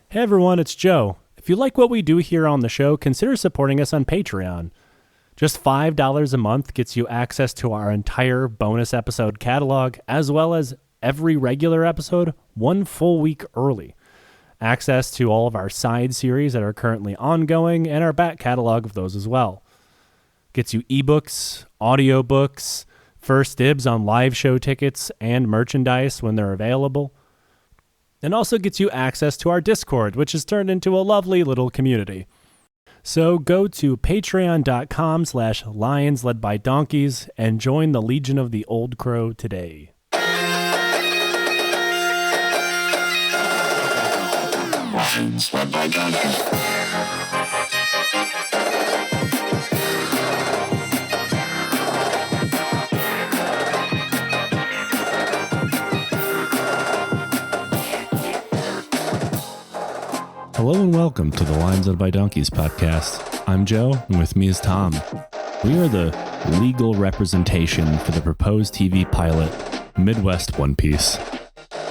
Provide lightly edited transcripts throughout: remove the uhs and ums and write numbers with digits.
Hey everyone, it's Joe. If you like what we do here on the show, consider supporting us on Patreon. Just $5 a month gets you access to our entire bonus episode catalog, as well as every regular episode 1 full week early. Access to all of our side series that are currently ongoing, and our back catalog of those as well. Gets you ebooks, audiobooks, first dibs on live show tickets and merchandise when they're available. And also gets you access to our Discord, which has turned into a lovely little community. So go to patreon.com/lions led by donkeys and join the Legion of the Old Crow today. Lions led by donkeys. Hello and welcome to the Lions Led by Donkeys podcast. I'm Joe, and with me is Tom. We are the legal representation for the proposed TV pilot, Midwest One Piece.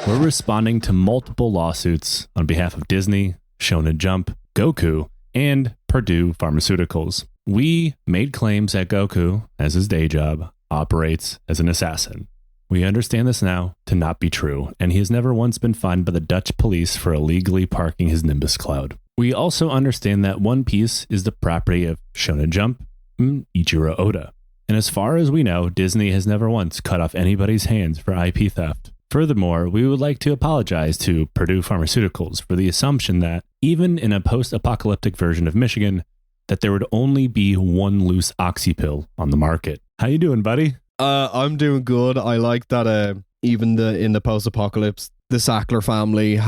We're responding to multiple lawsuits on behalf of Disney, Shonen Jump, Goku, and Purdue Pharmaceuticals. We made claims that Goku, as his day job, operates as an assassin. We understand this now to not be true, and he has never once been fined by the Dutch police for illegally parking his Nimbus Cloud. We also understand that One Piece is the property of Shonen Jump and Ichiro Oda. And as far as we know, Disney has never once cut off anybody's hands for IP theft. Furthermore, we would like to apologize to Purdue Pharmaceuticals for the assumption that, even in a post-apocalyptic version of Michigan, that there would only be one loose oxy pill on the market. How you doing, buddy? I'm doing good. I like that even in the post-apocalypse, the Sackler family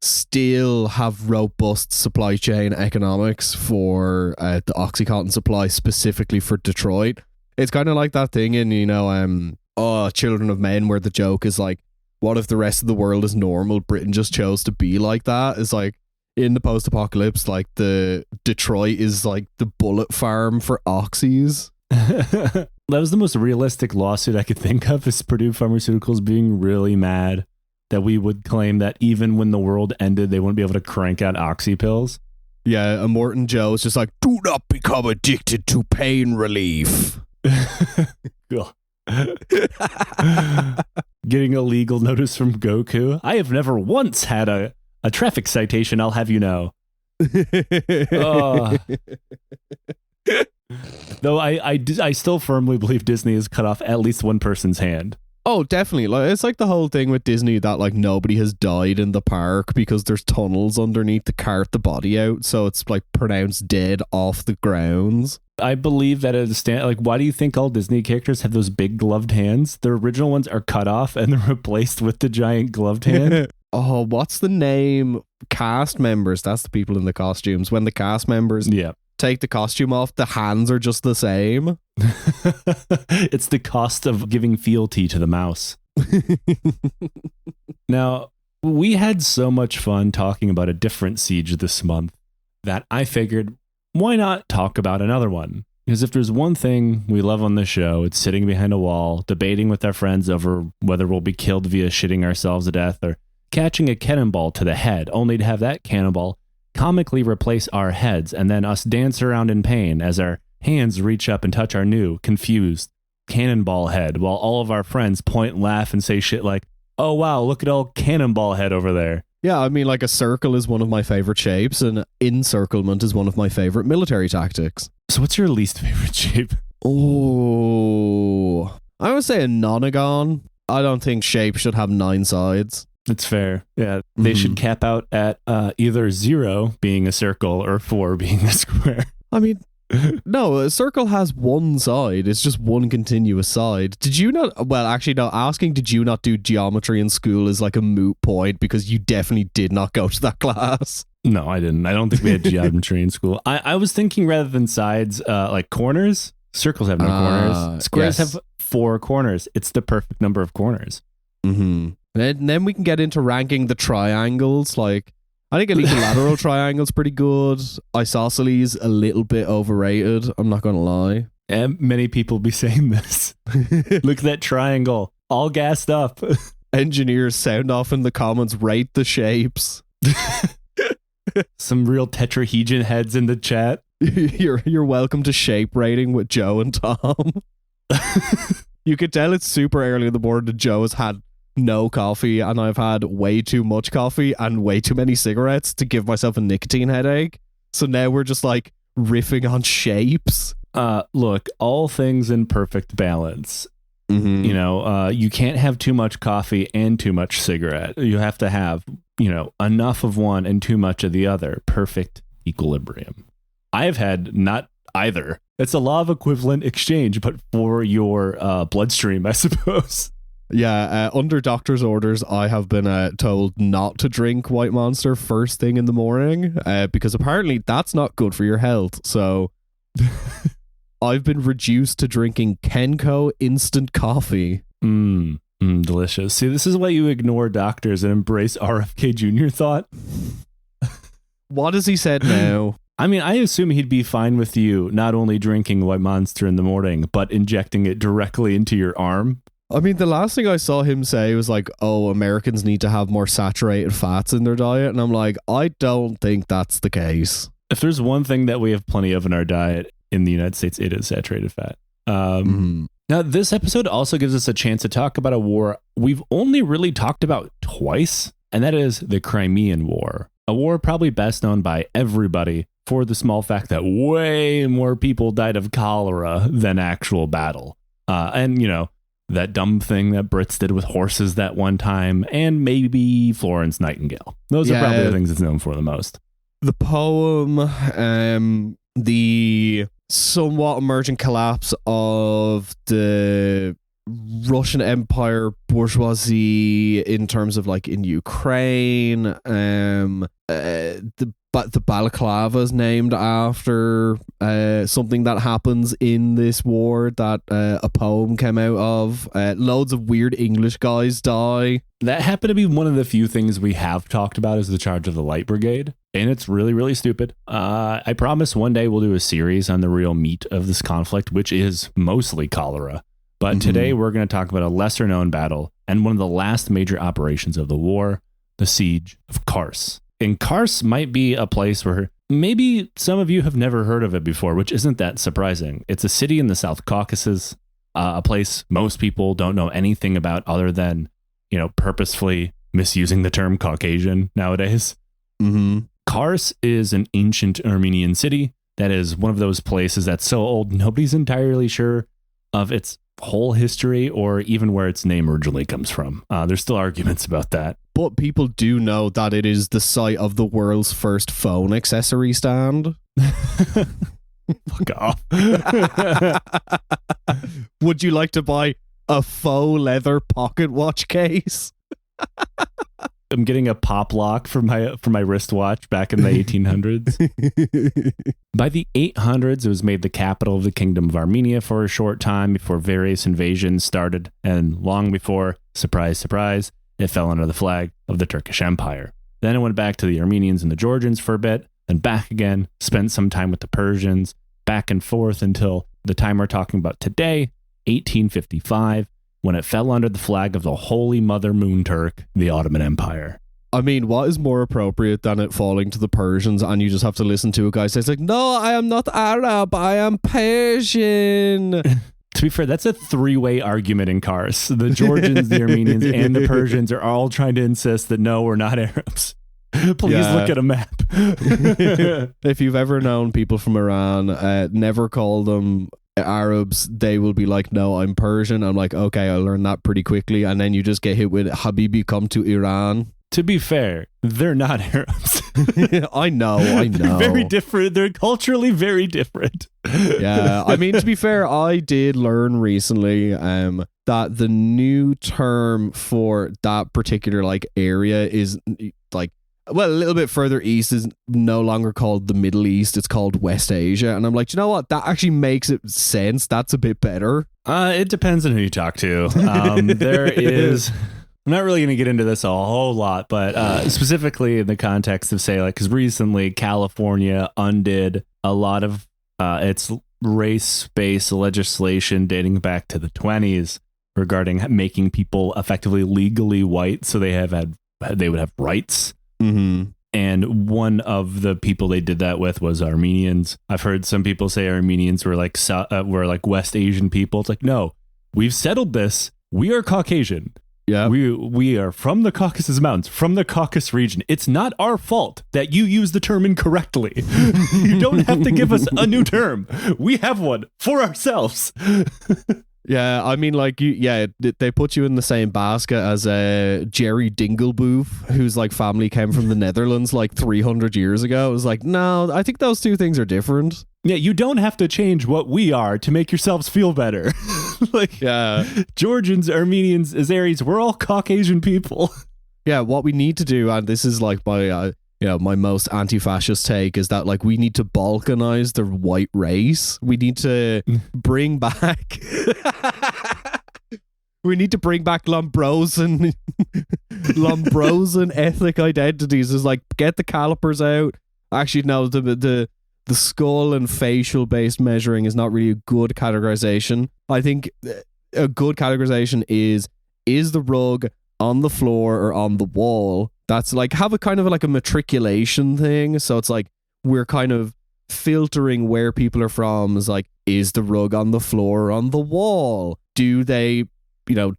still have robust supply chain economics for the Oxycontin supply specifically for Detroit. It's kind of like that thing in, Children of Men, where the joke is like, what if the rest of the world is normal? Britain just chose to be like that. It's like in the post-apocalypse, like the Detroit is like the bullet farm for oxys. That was the most realistic lawsuit I could think of, is Purdue Pharmaceuticals being really mad that we would claim that even when the world ended, they wouldn't be able to crank out oxy pills. Yeah, and Morton Joe is just like, do not become addicted to pain relief. Getting a legal notice from Goku. I have never once had a traffic citation, I'll have you know. Oh. Though I still firmly believe Disney has cut off at least one person's hand. Oh, definitely. Like, it's like the whole thing with Disney that like nobody has died in the park because there's tunnels underneath to cart the body out, so it's like pronounced dead off the grounds. I believe that why do you think all Disney characters have those big gloved hands? The original ones are cut off and they're replaced with the giant gloved hand. Oh, what's the name? Cast members. That's the people in the costumes. When the cast members take the costume off, the hands are just the same. It's the cost of giving fealty to the mouse. Now, we had so much fun talking about a different siege this month that I figured, why not talk about another one? Because if there's one thing we love on this show, it's sitting behind a wall, debating with our friends over whether we'll be killed via shitting ourselves to death or catching a cannonball to the head, only to have that cannonball comically replace our heads and then us dance around in pain as our hands reach up and touch our new, confused cannonball head while all of our friends point, laugh, and say shit like, oh wow, look at old cannonball head over there. Yeah, I mean, like a circle is one of my favorite shapes and encirclement is one of my favorite military tactics. So what's your least favorite shape? Oh, I would say a nonagon. I don't think shape should have 9 sides. It's fair. Yeah, they should cap out at either 0 being a circle or 4 being a square. I mean, no, a circle has one side. It's just one continuous side. Did you not? Well, actually, no. Asking, did you not do geometry in school is like a moot point because you definitely did not go to that class. No, I didn't. I don't think we had geometry in school. I was thinking rather than sides, like corners. Circles have no corners. Squares have 4 corners. It's the perfect number of corners. Mm-hmm. And then we can get into ranking the triangles. Like, I think an equilateral triangle's pretty good. Isosceles, a little bit overrated. I'm not going to lie. And many people be saying this. Look at that triangle. All gassed up. Engineers sound off in the comments, rate the shapes. Some real tetrahedron heads in the chat. You're welcome to Shape Rating with Joe and Tom. You could tell it's super early in the morning that Joe has had no coffee and I've had way too much coffee and way too many cigarettes to give myself a nicotine headache. So now we're just like riffing on shapes. Look, all things in perfect balance. Mm-hmm. You know, you can't have too much coffee and too much cigarette. You have to have, you know, enough of one and too much of the other. Perfect equilibrium. I have had not either. It's a law of equivalent exchange, but for your bloodstream, I suppose. Yeah, under doctor's orders, I have been told not to drink White Monster first thing in the morning because apparently that's not good for your health. So I've been reduced to drinking Kenko instant coffee. Delicious. See, this is why you ignore doctors and embrace RFK Jr. thought. What has he said now? I mean, I assume he'd be fine with you not only drinking White Monster in the morning, but injecting it directly into your arm. I mean, the last thing I saw him say was like, oh, Americans need to have more saturated fats in their diet. And I'm like, I don't think that's the case. If there's one thing that we have plenty of in our diet in the United States, it is saturated fat. Now, this episode also gives us a chance to talk about a war we've only really talked about twice, and that is the Crimean War. A war probably best known by everybody for the small fact that way more people died of cholera than actual battle. And, you know, that dumb thing that Brits did with horses that one time, and maybe Florence Nightingale. Those are probably the things it's known for the most. The poem, the somewhat emergent collapse of the Russian Empire bourgeoisie in terms of like in Ukraine, the balaclava is named after something that happens in this war that a poem came out of. Loads of weird English guys die. That happened to be one of the few things we have talked about is the charge of the Light Brigade. And it's really, really stupid. I promise one day we'll do a series on the real meat of this conflict, which is mostly cholera. But today we're going to talk about a lesser known battle and one of the last major operations of the war, the siege of Kars. And Kars might be a place where maybe some of you have never heard of it before, which isn't that surprising. It's a city in the South Caucasus, a place most people don't know anything about other than, you know, purposefully misusing the term Caucasian nowadays. Kars is an ancient Armenian city that is one of those places that's so old nobody's entirely sure of its whole history or even where its name originally comes from. There's still arguments about that. But people do know that it is the site of the world's first phone accessory stand. Fuck off. Would you like to buy a faux leather pocket watch case? I'm getting a pop lock for my wristwatch back in the 1800s. By the 800s, it was made the capital of the Kingdom of Armenia for a short time before various invasions started, and long before, surprise, surprise, it fell under the flag of the Turkish Empire. Then it went back to the Armenians and the Georgians for a bit, then back again, spent some time with the Persians, back and forth until the time we're talking about today, 1855, when it fell under the flag of the Holy Mother Moon Turk, the Ottoman Empire. I mean, what is more appropriate than it falling to the Persians and you just have to listen to a guy say, it's like, no, I am not Arab, I am Persian. To be fair, that's a three-way argument in Kars. The Georgians, the Armenians, and the Persians are all trying to insist that no, we're not Arabs. Please look at a map. If you've ever known people from Iran, never call them Arabs. They will be like, no, I'm Persian. I'm like, okay, I learned that pretty quickly. And then you just get hit with Habibi, come to Iran. To be fair, they're not Arabs. I know. They're very different. They're culturally very different. Yeah, I mean, to be fair, I did learn recently that the new term for that particular like area is like, well, a little bit further east is no longer called the Middle East. It's called West Asia. And I'm like, you know what? That actually makes it sense. That's a bit better. It depends on who you talk to. There is... I'm not really going to get into this a whole lot, but specifically in the context of, say, like, because recently California undid a lot of its race-based legislation dating back to the 20s regarding making people effectively legally white, so they would have rights. Mm-hmm. And one of the people they did that with was Armenians. I've heard some people say Armenians were like West Asian people. It's like, no, we've settled this. We are Caucasian. Yeah. We are from the Caucasus Mountains, from the Caucasus region. It's not our fault that you use the term incorrectly. You don't have to give us a new term. We have one for ourselves. Yeah, I mean, like, they put you in the same basket as Jerry Dingleboof, whose like family came from the Netherlands like 300 years ago. It was like, no, I think those two things are different. Yeah, you don't have to change what we are to make yourselves feel better. Like, yeah, Georgians, Armenians, Azeris, we're all Caucasian people. Yeah, what we need to do, and this is like my my most anti-fascist take, is that like we need to balkanize the white race. We need to bring back Lombrosan ethnic identities. Is like, get the calipers out. Actually, no, the skull and facial based measuring is not really a good categorization. I think a good categorization is the rug on the floor or on the wall. That's like, have a kind of like a matriculation thing. So it's like, we're kind of filtering where people are from. Is like, is the rug on the floor or on the wall? Do they,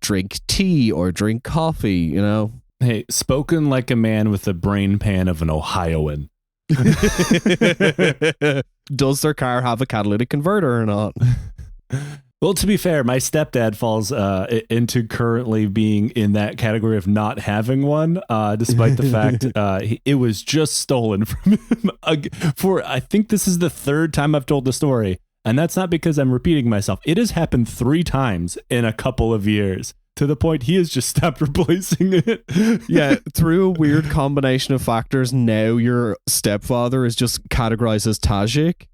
drink tea or drink coffee, Hey, spoken like a man with the brain pan of an Ohioan. Does their car have a catalytic converter or not? Well, to be fair, my stepdad falls into currently being in that category of not having one, despite the fact it was just stolen from him. I think this is the third time I've told the story, and that's not because I'm repeating myself. It has happened 3 times in a couple of years, to the point he has just stopped replacing it. Yeah, through a weird combination of factors, now your stepfather is just categorized as Tajik.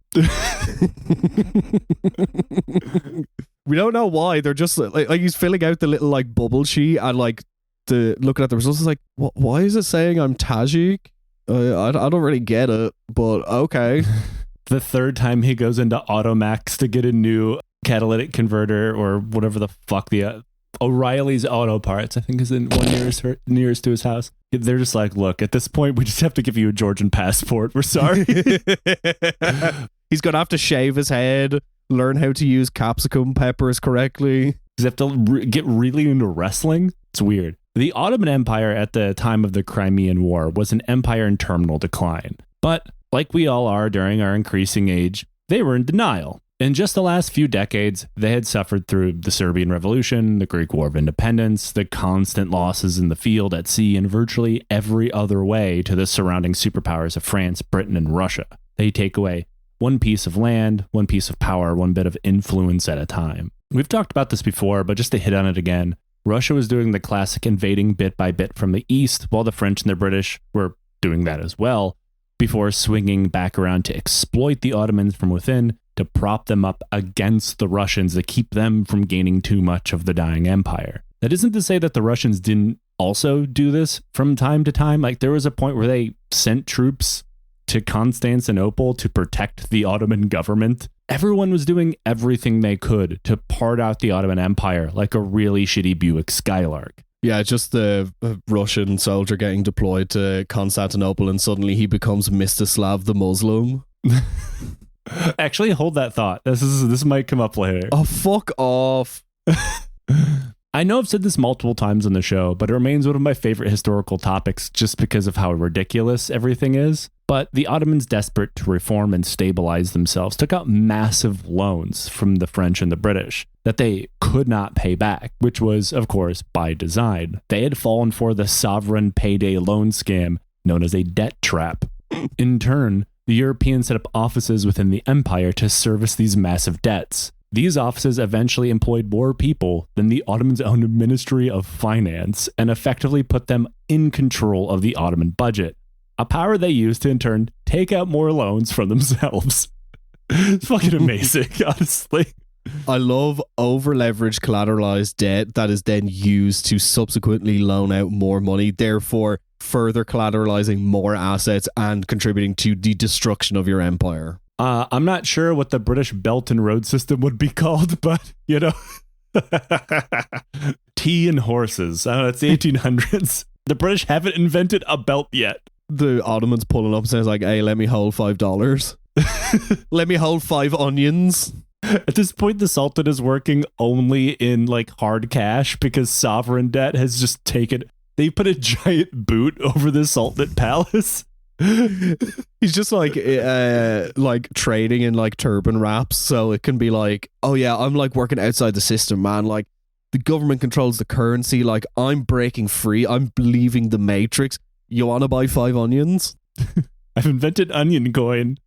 We don't know why. They're just like he's filling out the little like bubble sheet, and like looking at the results is like, why is it saying I'm Tajik? I don't really get it, but okay. The third time he goes into Automax to get a new catalytic converter or whatever the fuck the O'Reilly's Auto Parts, I think, is in one nearest to his house. They're just like, look, at this point, we just have to give you a Georgian passport. We're sorry. He's going to have to shave his head, learn how to use capsicum peppers correctly. Does he have to get really into wrestling? It's weird. The Ottoman Empire at the time of the Crimean War was an empire in terminal decline. But like we all are during our increasing age, they were in denial. In just the last few decades, they had suffered through the Serbian Revolution, the Greek War of Independence, the constant losses in the field, at sea, and virtually every other way to the surrounding superpowers of France, Britain, and Russia. They take away one piece of land, one piece of power, one bit of influence at a time. We've talked about this before, but just to hit on it again, Russia was doing the classic invading bit by bit from the east, while the French and the British were doing that as well, before swinging back around to exploit the Ottomans from within, to prop them up against the Russians to keep them from gaining too much of the dying empire. That isn't to say that the Russians didn't also do this from time to time. Like, there was a point where they sent troops to Constantinople to protect the Ottoman government. Everyone was doing everything they could to part out the Ottoman Empire like a really shitty Buick Skylark. Yeah, just the Russian soldier getting deployed to Constantinople and suddenly he becomes Mstislav the Muslim. Actually, hold that thought. This might come up later. Oh, fuck off. I know I've said this multiple times on the show, but it remains one of my favorite historical topics just because of how ridiculous everything is. But the Ottomans, desperate to reform and stabilize themselves, took out massive loans from the French and the British that they could not pay back, which was, of course, by design. They had fallen for the sovereign payday loan scam known as a debt trap. In turn, the Europeans set up offices within the empire to service these massive debts. These offices eventually employed more people than the Ottomans' own Ministry of Finance and effectively put them in control of the Ottoman budget, a power they used to in turn take out more loans from themselves. It's fucking amazing, honestly. I love over-leveraged collateralized debt that is then used to subsequently loan out more money, therefore further collateralizing more assets and contributing to the destruction of your empire. I'm not sure what the British Belt and Road system would be called, but, tea and horses. It's the 1800s. The British haven't invented a belt yet. the Ottomans pulling up and says like, hey, let me hold $5. Let me hold 5 onions. At this point, the Sultan is working only in like hard cash because sovereign debt has just taken. They put a giant boot over the Sultanate palace. He's just like trading in like turban wraps, so it can be like, oh yeah, I'm like working outside the system, man. Like the government controls the currency. Like I'm breaking free. I'm leaving the matrix. You want to buy 5 onions? I've invented onion coin.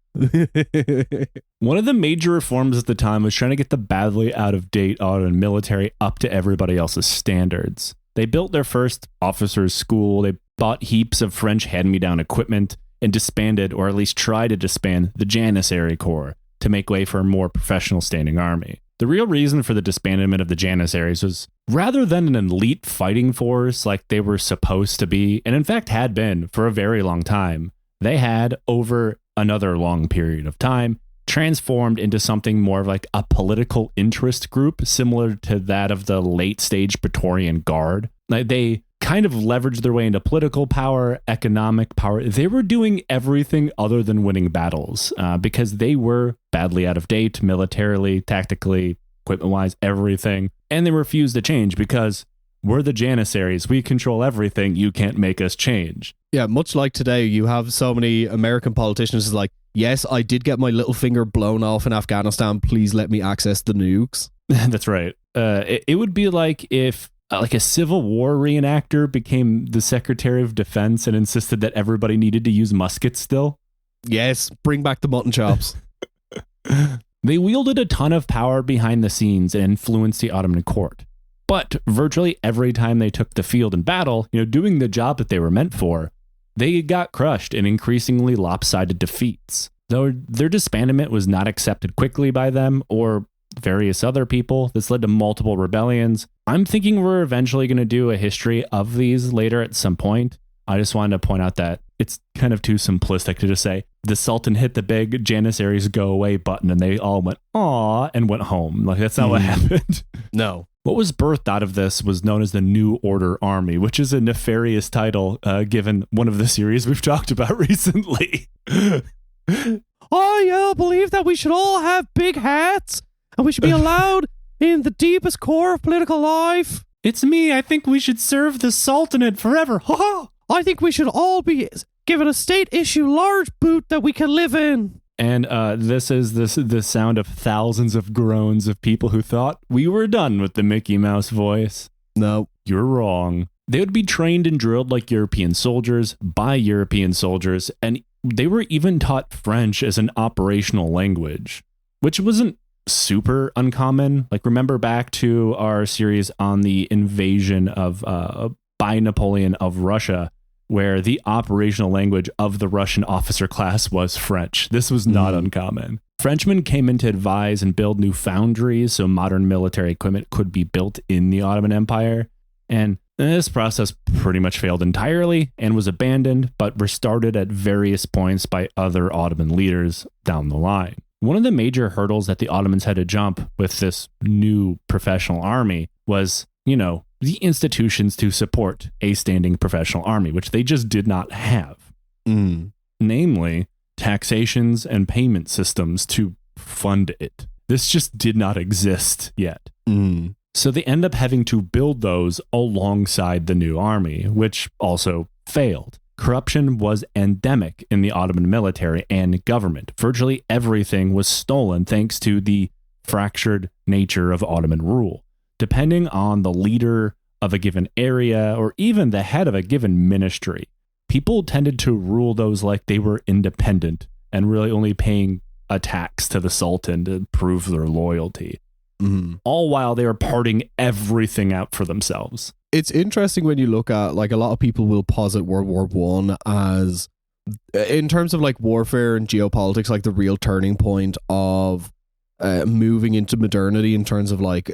One of the major reforms at the time was trying to get the badly out of date Ottoman military up to everybody else's standards. They built their first officers' school, they bought heaps of French hand-me-down equipment, and disbanded, or at least tried to disband, the Janissary Corps to make way for a more professional standing army. The real reason for the disbandment of the Janissaries was rather than an elite fighting force like they were supposed to be, and in fact had been for a very long time, they had, over another long period of time, transformed into something more of like a political interest group similar to that of the late stage Praetorian Guard. Like they kind of leveraged their way into political power, economic power. They were doing everything other than winning battles because they were badly out of date militarily, tactically, equipment-wise, everything. And they refused to change because we're the Janissaries. We control everything. You can't make us change. Yeah, much like today, you have so many American politicians like, yes, I did get my little finger blown off in Afghanistan. Please let me access the nukes. That's right. It would be like if like a Civil War reenactor became the Secretary of Defense and insisted that everybody needed to use muskets still. Yes, bring back the mutton chops. They wielded a ton of power behind the scenes and influenced the Ottoman court. But virtually every time they took the field in battle, doing the job that they were meant for, they got crushed in increasingly lopsided defeats. Though their disbandment was not accepted quickly by them or various other people, this led to multiple rebellions. I'm thinking we're eventually going to do a history of these later at some point. I just wanted to point out that it's kind of too simplistic to just say the Sultan hit the big Janissaries go away button and they all went, aw, and went home. Like, that's not what happened. No. What was birthed out of this was known as the New Order Army, which is a nefarious title given one of the series we've talked about recently. I believe that we should all have big hats and we should be allowed in the deepest core of political life. It's me. I think we should serve the Sultanate forever. I think we should all be given a state issue large boot that we can live in. And this is the sound of thousands of groans of people who thought we were done with the Mickey Mouse voice. No. You're wrong. They would be trained and drilled like European soldiers by European soldiers, and they were even taught French as an operational language, which wasn't super uncommon. Like, remember back to our series on the invasion of by Napoleon of Russia, where the operational language of the Russian officer class was French. This was not uncommon. Frenchmen came in to advise and build new foundries so modern military equipment could be built in the Ottoman Empire. And this process pretty much failed entirely and was abandoned, but restarted at various points by other Ottoman leaders down the line. One of the major hurdles that the Ottomans had to jump with this new professional army was, the institutions to support a standing professional army, which they just did not have. Namely, taxations and payment systems to fund it. This just did not exist yet. So they end up having to build those alongside the new army, which also failed. Corruption was endemic in the Ottoman military and government. Virtually everything was stolen thanks to the fractured nature of Ottoman rule. Depending on the leader of a given area or even the head of a given ministry, people tended to rule those like they were independent and really only paying a tax to the Sultan to prove their loyalty. All while they were parting everything out for themselves. It's interesting when you look at, like, a lot of people will posit World War One as, in terms of like warfare and geopolitics, like the real turning point of moving into modernity in terms of like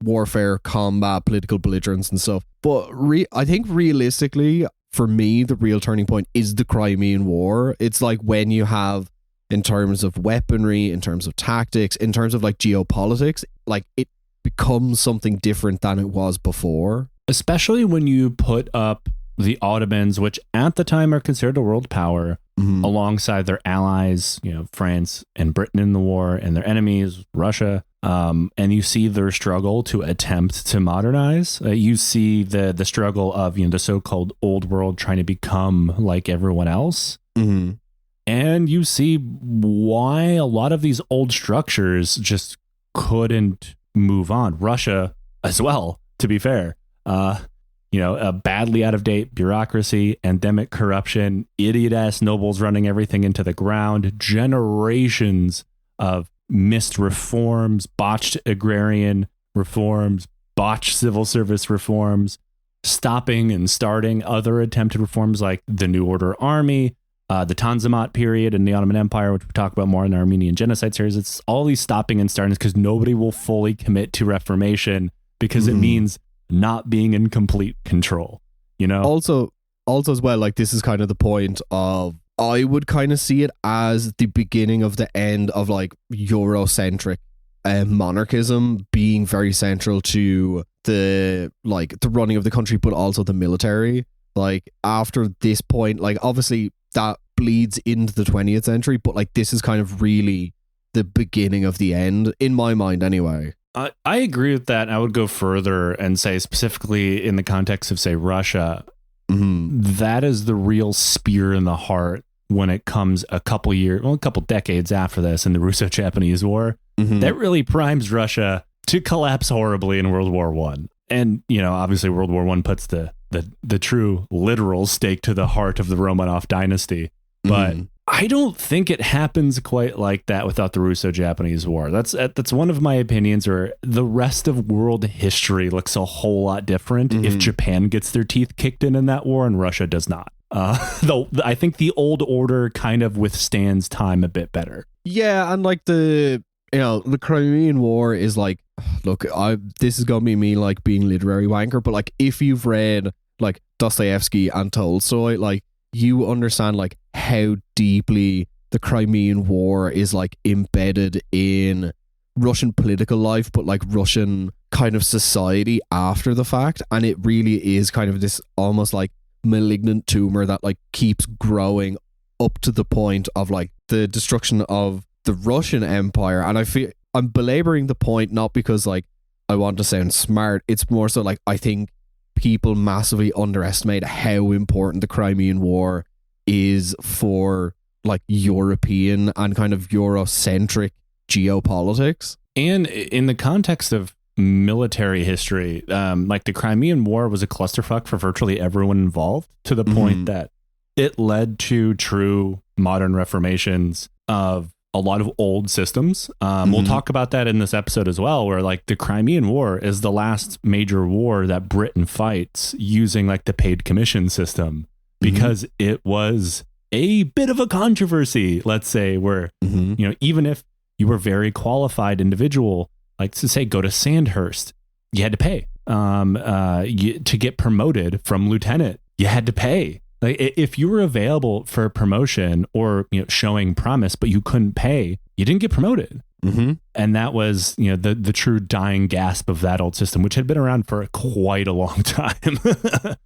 warfare, combat, political belligerence and stuff. But I think realistically, for me, the real turning point is the Crimean War. It's like when you have, in terms of weaponry, in terms of tactics, in terms of like geopolitics, like it becomes something different than it was before. Especially when you put up the Ottomans, which at the time are considered a world power, alongside their allies, France and Britain in the war, and their enemies, Russia. And you see their struggle to attempt to modernize. You see the struggle of the so-called old world trying to become like everyone else. And you see why a lot of these old structures just couldn't move on. Russia as well, to be fair. A badly out of date bureaucracy, endemic corruption, idiot ass nobles running everything into the ground, generations of missed reforms, botched agrarian reforms, botched civil service reforms, stopping and starting other attempted reforms like the New Order Army, the Tanzimat period in the Ottoman Empire, which we talk about more in the Armenian genocide series. It's all these stopping and starting because nobody will fully commit to reformation because it means not being in complete control, Also as well, like, this is kind of the point of, I would kind of see it as the beginning of the end of like Eurocentric monarchism being very central to the running of the country, but also the military. Like, after this point, like, obviously that bleeds into the 20th century, but like, this is kind of really the beginning of the end, in my mind anyway. I agree with that. I would go further and say, specifically in the context of, say, Russia, that is the real spear in the heart when it comes a couple decades after this in the Russo-Japanese War. That really primes Russia to collapse horribly in World War I. And, obviously World War I puts the true literal stake to the heart of the Romanov dynasty. But I don't think it happens quite like that without the Russo-Japanese War. That's one of my opinions, where the rest of world history looks a whole lot different if Japan gets their teeth kicked in that war and Russia does not. Though I think the old order kind of withstands time a bit better. Yeah, and like the Crimean War is like, look, this is gonna be me like being literary wanker, but like, if you've read like Dostoevsky and Tolstoy, like, you understand like how deeply the Crimean War is like embedded in Russian political life, but like Russian kind of society after the fact. And it really is kind of this almost like malignant tumor that like keeps growing up to the point of like the destruction of the Russian Empire. And I feel I'm belaboring the point not because like I want to sound smart. It's more so like, I think people massively underestimate how important the Crimean War is for like European and kind of Eurocentric geopolitics. And in the context of military history, like the Crimean War was a clusterfuck for virtually everyone involved, to the point that it led to true modern reformations of a lot of old systems. We'll talk about that in this episode as well, where like the Crimean War is the last major war that Britain fights using like the paid commission system, because it was a bit of a controversy, let's say, where, even if you were a very qualified individual, like to say, go to Sandhurst, you had to pay. To get promoted from lieutenant, you had to pay. Like, if you were available for a promotion or showing promise, but you couldn't pay, you didn't get promoted. And that was the true dying gasp of that old system, which had been around for quite a long time.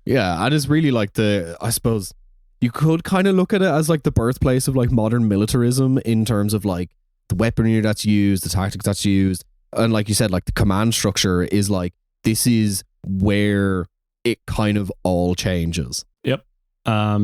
Yeah, and it's really like I suppose you could kind of look at it as like the birthplace of like modern militarism in terms of like the weaponry that's used, the tactics that's used, and like you said, like the command structure is like, this is where it kind of all changes. Yep.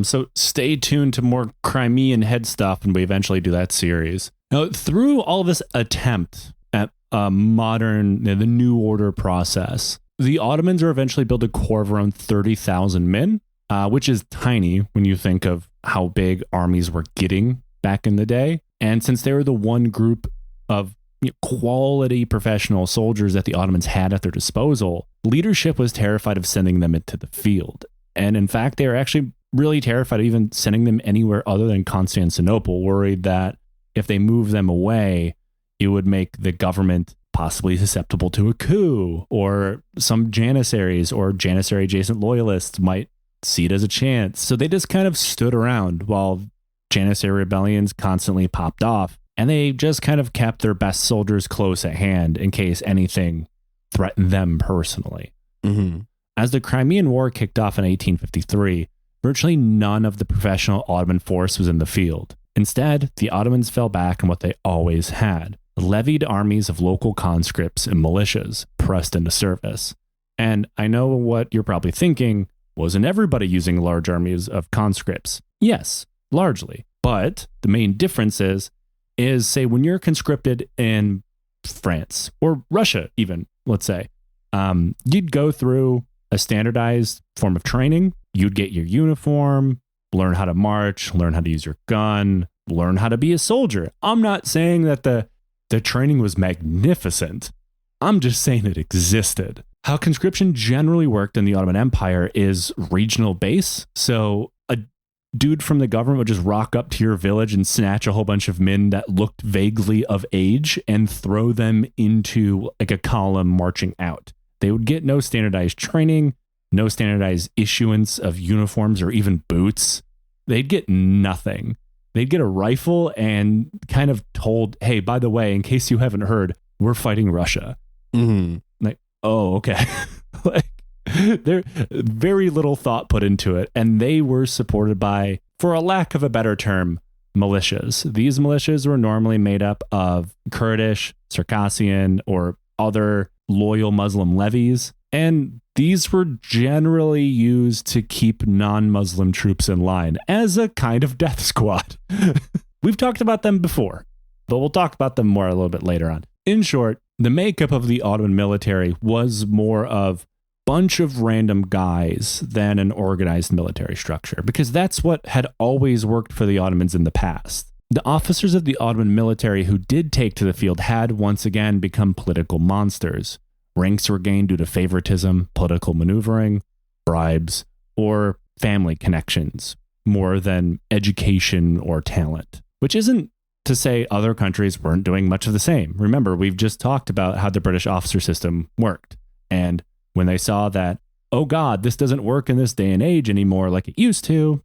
So stay tuned to more Crimean head stuff when we eventually do that series. Now, through all this attempt at modern, the New Order process, the Ottomans are eventually built a corps of around 30,000 men, which is tiny when you think of how big armies were getting back in the day. And since they were the one group of quality professional soldiers that the Ottomans had at their disposal, leadership was terrified of sending them into the field. And in fact, they were actually really terrified of even sending them anywhere other than Constantinople, worried that if they moved them away, it would make the government possibly susceptible to a coup, or some janissaries or janissary adjacent loyalists might see it as a chance. So they just kind of stood around while janissary rebellions constantly popped off, and they just kind of kept their best soldiers close at hand in case anything threatened them personally. As the Crimean War kicked off in 1853, virtually none of the professional Ottoman force was in the field. Instead, the Ottomans fell back on what they always had: levied armies of local conscripts and militias pressed into service. And I know what you're probably thinking: wasn't everybody using large armies of conscripts? Yes, largely. But the main difference is say when you're conscripted in France or Russia even, let's say, you'd go through a standardized form of training. You'd get your uniform, learn how to march, learn how to use your gun, learn how to be a soldier. I'm not saying that the training was magnificent. I'm just saying it existed. How conscription generally worked in the Ottoman Empire is regional base. So a dude from the government would just rock up to your village and snatch a whole bunch of men that looked vaguely of age and throw them into like a column marching out. They would get no standardized training, no standardized issuance of uniforms or even boots. They'd get nothing. They'd get a rifle and kind of told, hey, by the way, in case you haven't heard, we're fighting Russia. Mm-hmm. Like, oh, okay. Like, there very little thought put into it. And they were supported by, for a lack of a better term, militias. These militias were normally made up of Kurdish, Circassian, or other loyal Muslim levies. And these were generally used to keep non-Muslim troops in line as a kind of death squad. We've talked about them before, but we'll talk about them more a little bit later on. In short, the makeup of the Ottoman military was more of a bunch of random guys than an organized military structure, because that's what had always worked for the Ottomans in the past. The officers of the Ottoman military who did take to the field had once again become political monsters. Ranks were gained due to favoritism, political maneuvering, bribes, or family connections, more than education or talent. Which isn't to say other countries weren't doing much of the same. Remember, we've just talked about how the British officer system worked. And when they saw that, oh God, this doesn't work in this day and age anymore like it used to,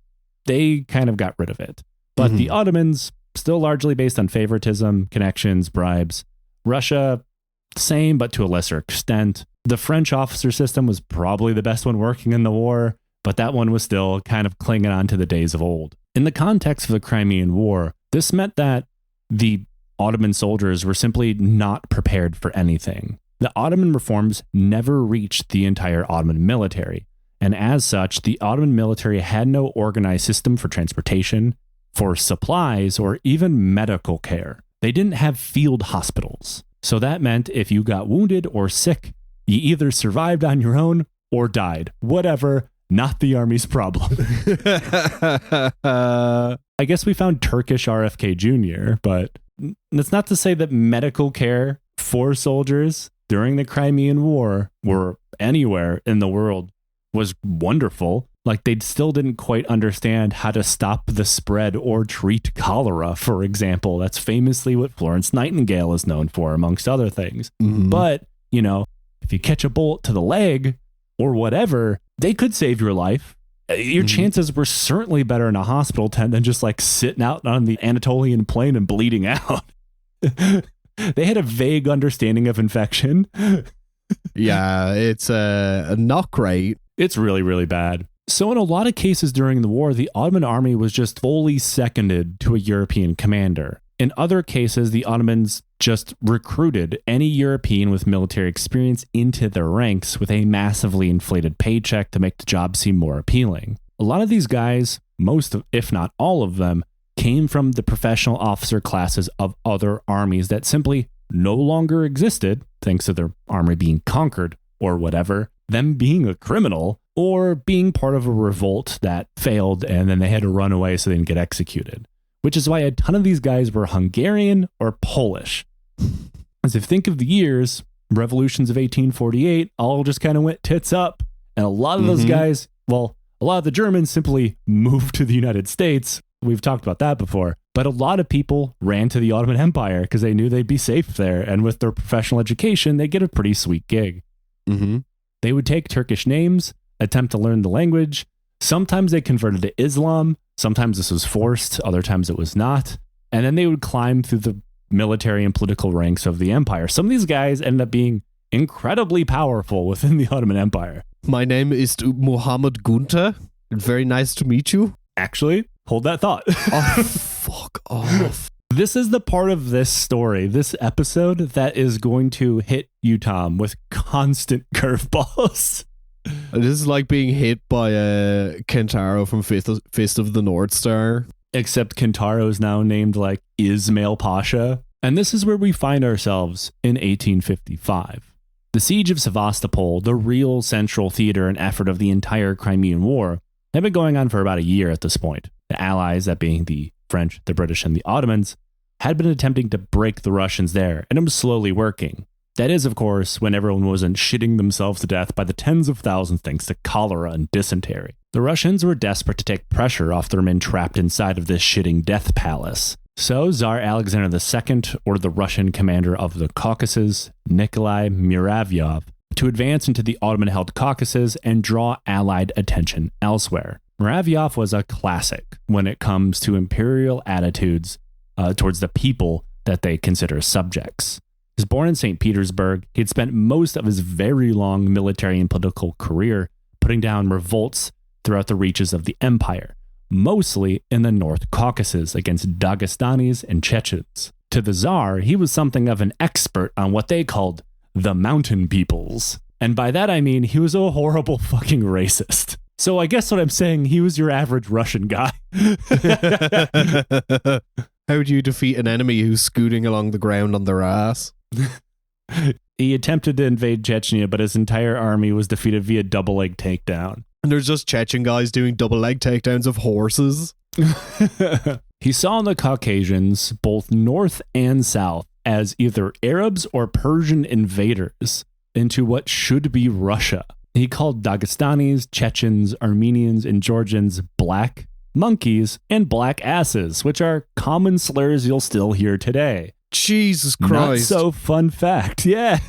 they kind of got rid of it. But the Ottomans, still largely based on favoritism, connections, bribes. Russia, same, but to a lesser extent. The French officer system was probably the best one working in the war, but that one was still kind of clinging on to the days of old. In the context of the Crimean War, this meant that the Ottoman soldiers were simply not prepared for anything. The Ottoman reforms never reached the entire Ottoman military, and as such, the Ottoman military had no organized system for transportation, for supplies, or even medical care. They didn't have field hospitals. So that meant if you got wounded or sick, you either survived on your own or died. Whatever, not the army's problem. I guess we found Turkish RFK Jr., but that's not to say that medical care for soldiers during the Crimean War or anywhere in the world was wonderful. Like, they still didn't quite understand how to stop the spread or treat cholera, for example. That's famously what Florence Nightingale is known for, amongst other things. Mm-hmm. But, you know, if you catch a bullet to the leg or whatever, they could save your life. Your chances were certainly better in a hospital tent than just like sitting out on the Anatolian plain and bleeding out. They had a vague understanding of infection. Yeah, it's not great. It's really, really bad. So in a lot of cases during the war, the Ottoman army was just fully seconded to a European commander. In other cases, the Ottomans just recruited any European with military experience into their ranks with a massively inflated paycheck to make the job seem more appealing. A lot of these guys, most of, if not all of them, came from the professional officer classes of other armies that simply no longer existed, thanks to their army being conquered or whatever, them being a criminal, or being part of a revolt that failed and then they had to run away so they didn't get executed. Which is why a ton of these guys were Hungarian or Polish. As if you think of the years, revolutions of 1848 all just kind of went tits up. And a lot of those guys, well, a lot of the Germans simply moved to the United States. We've talked about that before. But a lot of people ran to the Ottoman Empire because they knew they'd be safe there. And with their professional education, they'd get a pretty sweet gig. They would take Turkish names, attempt to learn the language. Sometimes they converted to Islam. Sometimes this was forced. Other times it was not. And then they would climb through the military and political ranks of the empire. Some of these guys ended up being incredibly powerful within the Ottoman Empire. My name is Muhammad Gunta. Very nice to meet you. Actually, hold that thought. Oh, fuck off. This is the part of this story, this episode, that is going to hit you, Tom, with constant curveballs. This is like being hit by Kentaro from Fist of the North Star. Except Kentaro is now named like Ismail Pasha. And this is where we find ourselves in 1855. The siege of Sevastopol, the real central theater and effort of the entire Crimean War, had been going on for about a year at this point. The Allies, that being the French, the British, and the Ottomans, had been attempting to break the Russians there, and it was slowly working. That is, of course, when everyone wasn't shitting themselves to death by the tens of thousands thanks to cholera and dysentery. The Russians were desperate to take pressure off their men trapped inside of this shitting death palace. So Tsar Alexander II ordered the Russian commander of the Caucasus, Nikolai Muravyov, to advance into the Ottoman-held Caucasus and draw Allied attention elsewhere. Muravyov was a classic when it comes to imperial attitudes towards the people that they consider subjects. He was born in St. Petersburg. He had spent most of his very long military and political career putting down revolts throughout the reaches of the empire, mostly in the North Caucasus against Dagestanis and Chechens. To the Tsar, he was something of an expert on what they called the mountain peoples. And by that I mean he was a horrible fucking racist. So I guess what I'm saying, he was your average Russian guy. How do you defeat an enemy who's scooting along the ground on their ass? He attempted to invade Chechnya, but his entire army was defeated via double leg takedown. And there's just Chechen guys doing double leg takedowns of horses. He saw the Caucasians, both north and south, as either Arabs or Persian invaders into what should be Russia. He called Dagestanis, Chechens, Armenians, and Georgians black monkeys and black asses, which are common slurs you'll still hear today. Jesus Not Christ. so fun fact, yeah.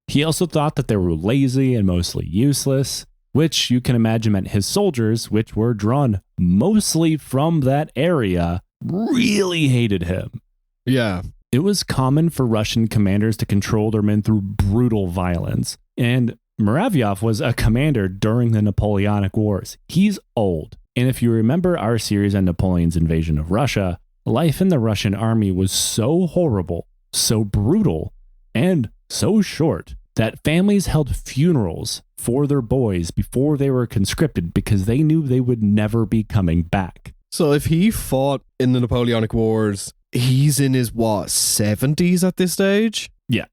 He also thought that they were lazy and mostly useless, which you can imagine meant his soldiers, which were drawn mostly from that area, really hated him. Yeah. It was common for Russian commanders to control their men through brutal violence, and Muravyov was a commander during the Napoleonic Wars. He's old, and if you remember our series on Napoleon's invasion of Russia, life in the Russian army was so horrible, so brutal, and so short that families held funerals for their boys before they were conscripted because they knew they would never be coming back. So if he fought in the Napoleonic Wars, he's in his, 70s at this stage? Yeah.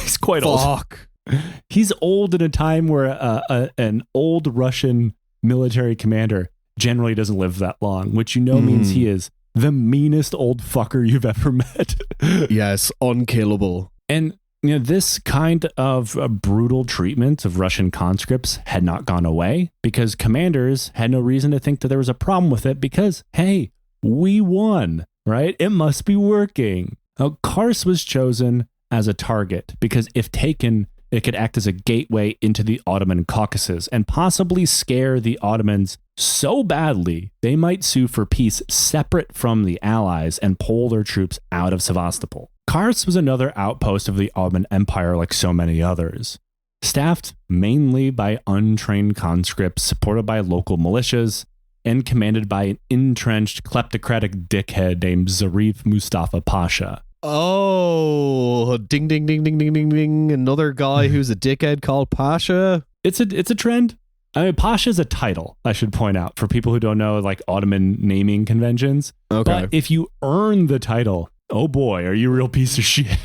He's quite old. Fuck. He's old in a time where an old Russian military commander generally doesn't live that long, which means he is the meanest old fucker you've ever met. Yes, unkillable. And this kind of brutal treatment of Russian conscripts had not gone away because commanders had no reason to think that there was a problem with it because, hey, we won, right? It must be working. Now, Kars was chosen as a target because if taken, it could act as a gateway into the Ottoman Caucasus and possibly scare the Ottomans so badly they might sue for peace separate from the Allies and pull their troops out of Sevastopol. Kars was another outpost of the Ottoman Empire like so many others. Staffed mainly by untrained conscripts supported by local militias and commanded by an entrenched kleptocratic dickhead named Zarif Mustafa Pasha. Oh, ding, ding, ding, ding, ding, ding, ding. Another guy who's a dickhead called Pasha. It's a trend. I mean, Pasha is a title, I should point out, for people who don't know, like Ottoman naming conventions. Okay. But if you earn the title, oh boy, are you a real piece of shit.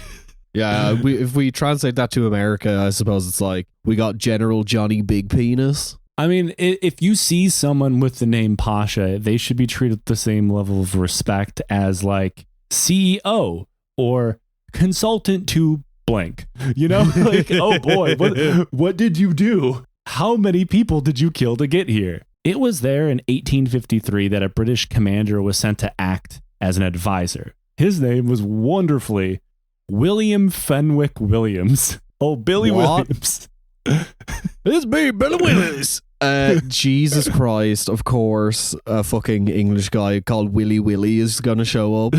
Yeah, if we translate that to America, I suppose it's like, we got General Johnny Big Penis. I mean, if you see someone with the name Pasha, they should be treated with the same level of respect as like CEO or consultant to blank. Like, oh boy, what did you do? How many people did you kill to get here? It was there in 1853 that a British commander was sent to act as an advisor. His name was wonderfully William Fenwick Williams. Oh, Billy What? Williams. It's me, Billy Willis. Jesus Christ, of course, a fucking English guy called Willy Willy is gonna show up.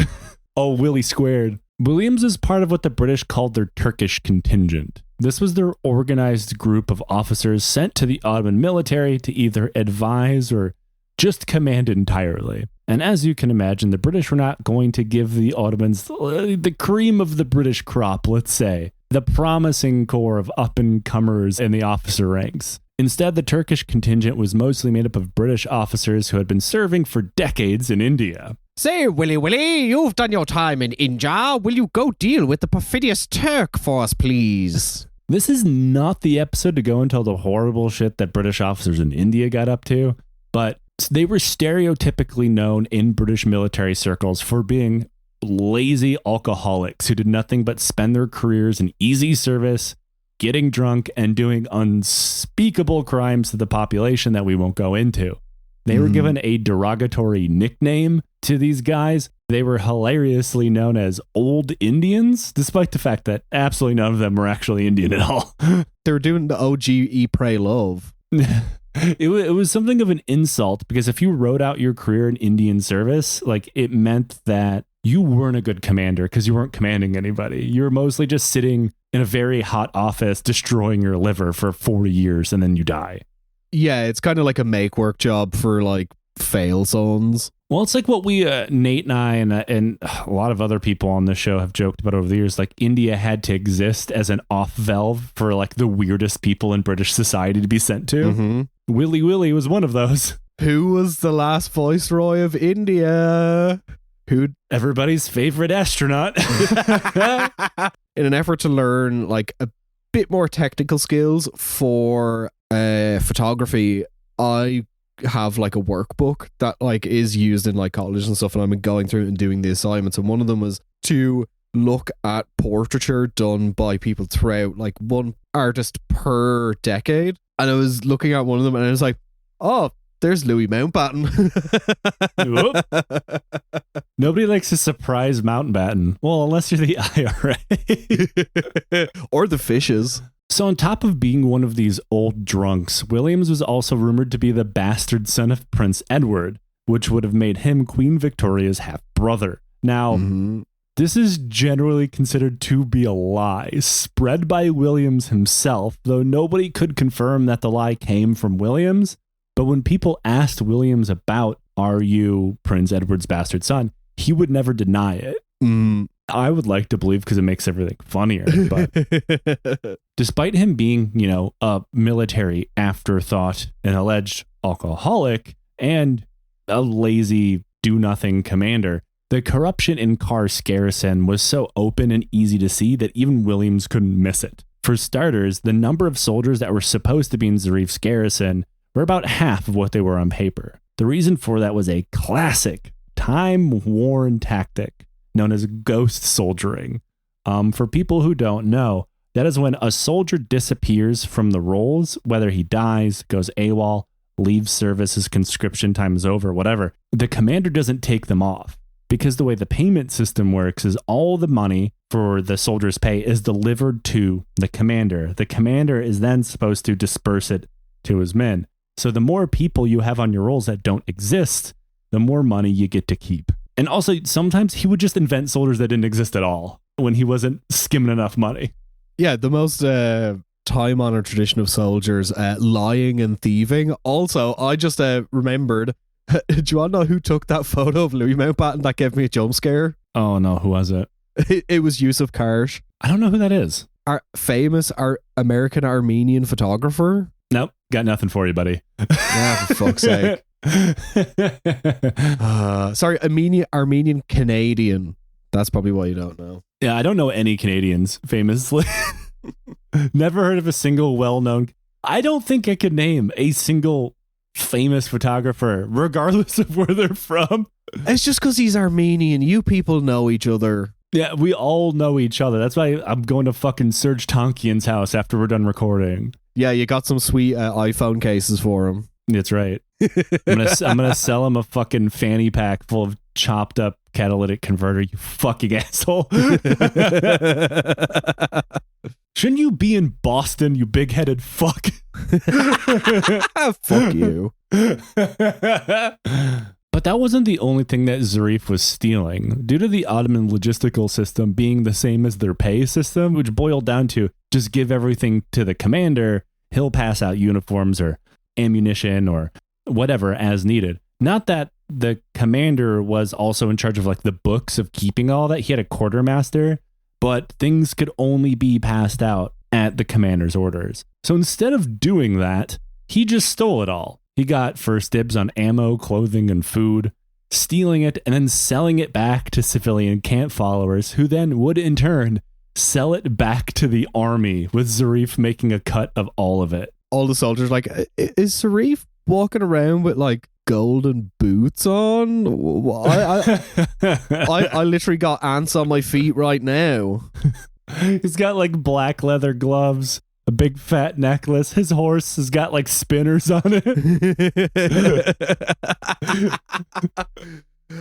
Oh, Willie squared. Williams is part of what the British called their Turkish contingent. This was their organized group of officers sent to the Ottoman military to either advise or just command entirely. And as you can imagine, the British were not going to give the Ottomans the cream of the British crop, let's say, the promising core of up-and-comers in the officer ranks. Instead, the Turkish contingent was mostly made up of British officers who had been serving for decades in India. Say, Willy, you've done your time in India. Will you go deal with the perfidious Turk for us, please? This is not the episode to go into all the horrible shit that British officers in India got up to, but they were stereotypically known in British military circles for being lazy alcoholics who did nothing but spend their careers in easy service, getting drunk, and doing unspeakable crimes to the population that we won't go into. They were given a derogatory nickname to these guys. They were hilariously known as Old Indians, despite the fact that absolutely none of them were actually Indian at all. They were doing the OG Eat, Pray, Love. It was something of an insult because if you wrote out your career in Indian service, like it meant that you weren't a good commander because you weren't commanding anybody. You were mostly just sitting in a very hot office destroying your liver for 40 years and then you die. Yeah, it's kind of like a make work job for like fail zones. Well, it's like what we, Nate and I and a lot of other people on the show have joked about over the years. Like India had to exist as an off valve for like the weirdest people in British society to be sent to. Mm-hmm. Willy was one of those. Who was the last viceroy of India? Everybody's favorite astronaut. In an effort to learn like a bit more technical skills for photography, I have like a workbook that like is used in like college and stuff, and I've been going through it and doing the assignments, and one of them was to look at portraiture done by people throughout, like one artist per decade. And I was looking at one of them and I was like, oh, there's Louis Mountbatten. Nobody likes a surprise Mountbatten. Well, unless you're the IRA. Or the fishes. So on top of being one of these old drunks, Williams was also rumored to be the bastard son of Prince Edward, which would have made him Queen Victoria's half-brother. Now, this is generally considered to be a lie, spread by Williams himself, though nobody could confirm that the lie came from Williams. But when people asked Williams about, are you Prince Edward's bastard son, he would never deny it. I would like to believe because it makes everything funnier. But despite him being, you know, a military afterthought, an alleged alcoholic, and a lazy do-nothing commander, the corruption in Kars garrison was so open and easy to see that even Williams couldn't miss it. For starters, the number of soldiers that were supposed to be in Zarif's garrison were about half of what they were on paper. The reason for that was a classic, time-worn tactic known as ghost soldiering. For people who don't know, that is when a soldier disappears from the rolls, whether he dies, goes AWOL, leaves service, his conscription time is over, whatever. The commander doesn't take them off because the way the payment system works is all the money for the soldier's pay is delivered to the commander. The commander is then supposed to disperse it to his men. So the more people you have on your rolls that don't exist, the more money you get to keep. And also, sometimes he would just invent soldiers that didn't exist at all when he wasn't skimming enough money. Yeah, the most time-honored tradition of soldiers, lying and thieving. Also, I just remembered, do you want to know who took that photo of Louis Mountbatten that gave me a jump scare? Oh no, who was it? It was Yusuf Karsh. I don't know who that is. Our famous American Armenian photographer. Nope, got nothing for you, buddy. Yeah, for fuck's sake. Sorry, Armenian Canadian. That's probably why you don't know. Yeah, I don't know any Canadians, famously. Never heard of a single well-known. I don't think I could name a single famous photographer, regardless of where they're from. It's just because he's Armenian. You people know each other. Yeah, we all know each other. That's why I'm going to fucking Serge Tonkian's house after we're done recording. Yeah, you got some sweet iPhone cases for him. That's right. I'm gonna sell him a fucking fanny pack full of chopped up catalytic converter, you fucking asshole. Shouldn't you be in Boston, you big-headed fuck? Fuck you. But that wasn't the only thing that Zarif was stealing. Due to the Ottoman logistical system being the same as their pay system, which boiled down to just give everything to the commander, he'll pass out uniforms or ammunition or whatever as needed. Not that the commander was also in charge of like the books of keeping all that. He had a quartermaster, but things could only be passed out at the commander's orders. So instead of doing that, he just stole it all. He got first dibs on ammo, clothing, and food, stealing it and then selling it back to civilian camp followers, who then would in turn sell it back to the army, with Zarif making a cut of all of it. All the soldiers like, is Zarif walking around with like golden boots on? I literally got ants on my feet right now. He's got like black leather gloves, a big fat necklace. His horse has got like spinners on it.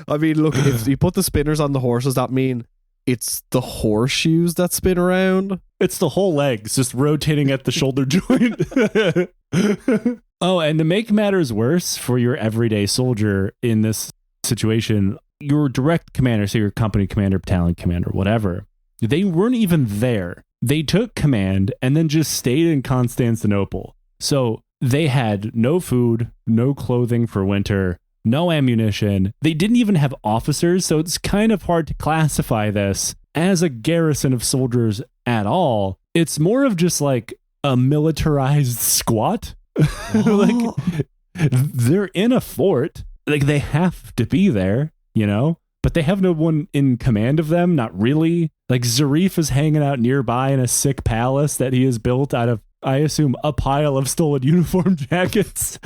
I mean, look, if you put the spinners on the horses, that mean it's the horseshoes that spin around? It's the whole legs just rotating at the shoulder joint. Oh, and to make matters worse for your everyday soldier in this situation, your direct commander, so your company commander, battalion commander, whatever, they weren't even there. They took command and then just stayed in Constantinople. So they had no food, no clothing for winter, no ammunition. They didn't even have officers, so it's kind of hard to classify this as a garrison of soldiers at all. It's more of just like a militarized squat. Like, they're in a fort. Like, they have to be there, you know? But they have no one in command of them, not really. Like, Zarif is hanging out nearby in a sick palace that he has built out of, I assume, a pile of stolen uniform jackets.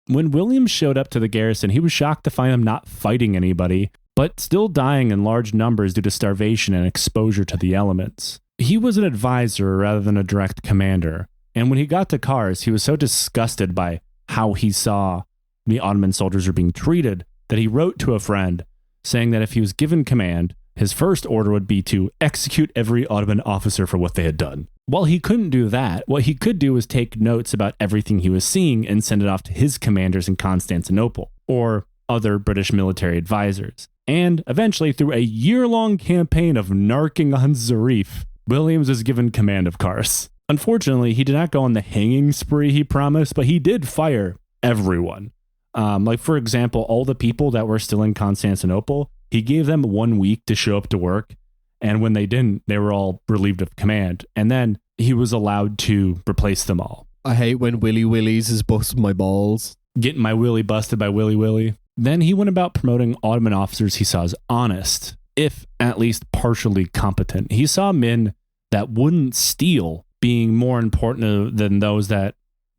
When William showed up to the garrison, he was shocked to find them not fighting anybody, but still dying in large numbers due to starvation and exposure to the elements. He was an advisor rather than a direct commander, and when he got to Kars, he was so disgusted by how he saw the Ottoman soldiers were being treated that he wrote to a friend saying that if he was given command, his first order would be to execute every Ottoman officer for what they had done. While he couldn't do that, what he could do was take notes about everything he was seeing and send it off to his commanders in Constantinople or other British military advisors. And eventually, through a year-long campaign of narking on Zarif, Williams was given command of Kars. Unfortunately, he did not go on the hanging spree he promised, but he did fire everyone. Like, for example, all the people that were still in Constantinople, he gave them 1 week to show up to work. And when they didn't, they were all relieved of command. And then he was allowed to replace them all. I hate when Willy Willy's is busting my balls. Getting my willy busted by Willy Willy. Then he went about promoting Ottoman officers he saw as honest, if at least partially competent. He saw men that wouldn't steal being more important than those that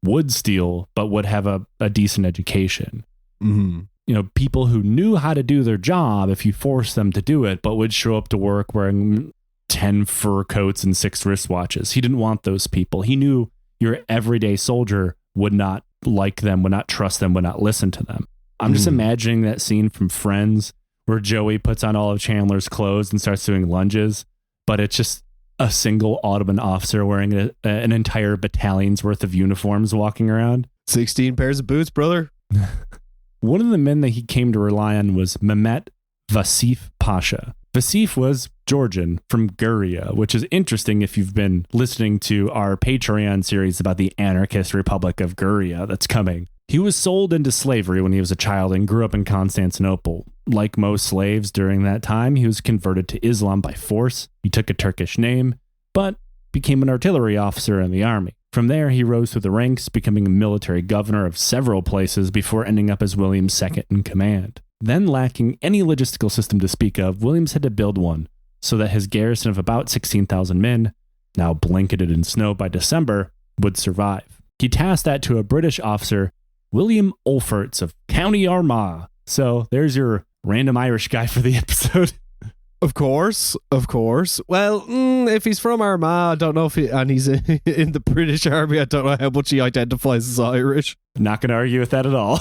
would steal, but would have a decent education. Mm-hmm. You know, people who knew how to do their job if you forced them to do it, but would show up to work wearing 10 fur coats and 6 wristwatches. He didn't want those people. He knew your everyday soldier would not like them, would not trust them, would not listen to them. I'm just imagining that scene from Friends where Joey puts on all of Chandler's clothes and starts doing lunges, but it's just a single Ottoman officer wearing an entire battalion's worth of uniforms walking around. 16 pairs of boots, brother. One of the men that he came to rely on was Mehmet Vasif Pasha. Vasif was Georgian from Guria, which is interesting if you've been listening to our Patreon series about the anarchist Republic of Guria that's coming. He was sold into slavery when he was a child and grew up in Constantinople. Like most slaves during that time, he was converted to Islam by force. He took a Turkish name, but became an artillery officer in the army. From there, he rose through the ranks, becoming a military governor of several places before ending up as William's second in command. Then, lacking any logistical system to speak of, Williams had to build one so that his garrison of about 16,000 men, now blanketed in snow by December, would survive. He tasked that to a British officer, William Olferts of County Armagh. So there's your random Irish guy for the episode. Of course. Well, if he's from Armagh, I don't know if and he's in the British Army, I don't know how much he identifies as Irish. Not going to argue with that at all.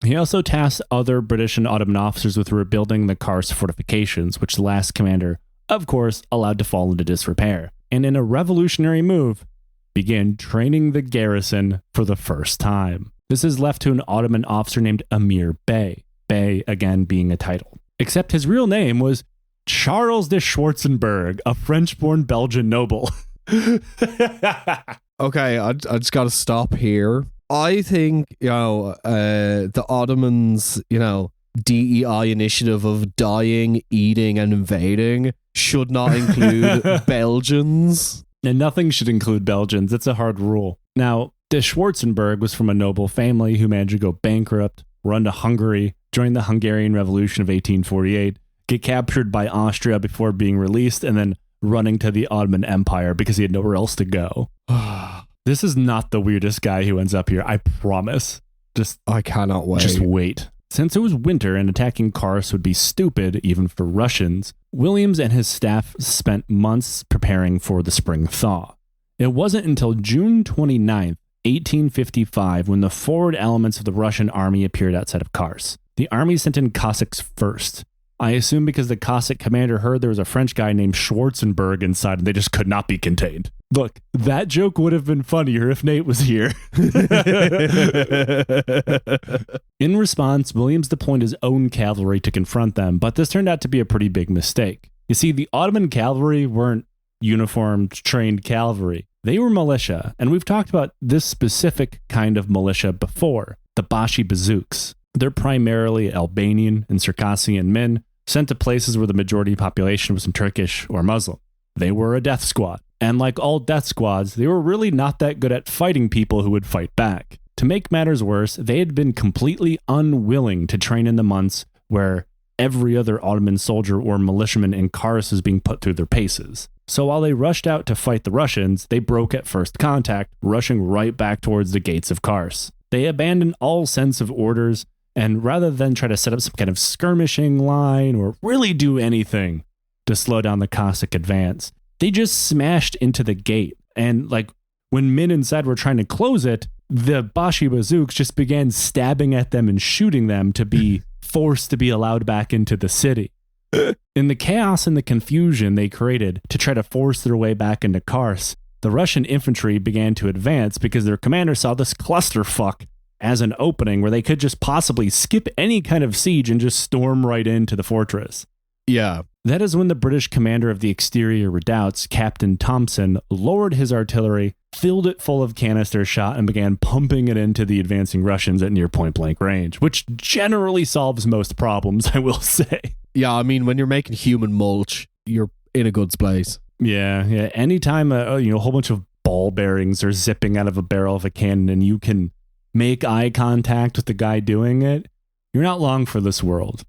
He also tasked other British and Ottoman officers with rebuilding the Kars fortifications, which the last commander, of course, allowed to fall into disrepair. And in a revolutionary move, began training the garrison for the first time. This is left to an Ottoman officer named Emir Bey. Bey, again, being a title. Except his real name was Charles de Schwarzenberg, a French-born Belgian noble. Okay, I just got to stop here. I think, the Ottomans, DEI initiative of dying, eating, and invading should not include Belgians. And nothing should include Belgians. It's a hard rule. Now, de Schwarzenberg was from a noble family who managed to go bankrupt, run to Hungary, join the Hungarian Revolution of 1848, get captured by Austria before being released, and then running to the Ottoman Empire because he had nowhere else to go. This is not the weirdest guy who ends up here, I promise. I cannot wait. Just wait. Since it was winter and attacking Kars would be stupid, even for Russians, Williams and his staff spent months preparing for the spring thaw. It wasn't until June 29th, 1855, when the forward elements of the Russian army appeared outside of Kars. The army sent in Cossacks first. I assume because the Cossack commander heard there was a French guy named Schwarzenberg inside and they just could not be contained. Look, that joke would have been funnier if Nate was here. In response, Williams deployed his own cavalry to confront them, but this turned out to be a pretty big mistake. You see, the Ottoman cavalry weren't uniformed, trained cavalry. They were militia, and we've talked about this specific kind of militia before, the Bashi Bazouks. They're primarily Albanian and Circassian men sent to places where the majority population was from Turkish or Muslim. They were a death squad. And like all death squads, they were really not that good at fighting people who would fight back. To make matters worse, they had been completely unwilling to train in the months where every other Ottoman soldier or militiaman in Kars was being put through their paces. So while they rushed out to fight the Russians, they broke at first contact, rushing right back towards the gates of Kars. They abandoned all sense of orders, and rather than try to set up some kind of skirmishing line or really do anything to slow down the Cossack advance, they just smashed into the gate. And when men inside were trying to close it, the Bashi Bazouks just began stabbing at them and shooting them to be forced to be allowed back into the city. In the chaos and the confusion they created to try to force their way back into Kars, the Russian infantry began to advance because their commander saw this clusterfuck as an opening where they could just possibly skip any kind of siege and just storm right into the fortress. Yeah. That is when the British commander of the exterior redoubts, Captain Thompson, lowered his artillery, filled it full of canister shot, and began pumping it into the advancing Russians at near point-blank range, which generally solves most problems, I will say. Yeah, I mean, when you're making human mulch, you're in a good place. Yeah. Anytime a whole bunch of ball bearings are zipping out of a barrel of a cannon and you can make eye contact with the guy doing it, you're not long for this world.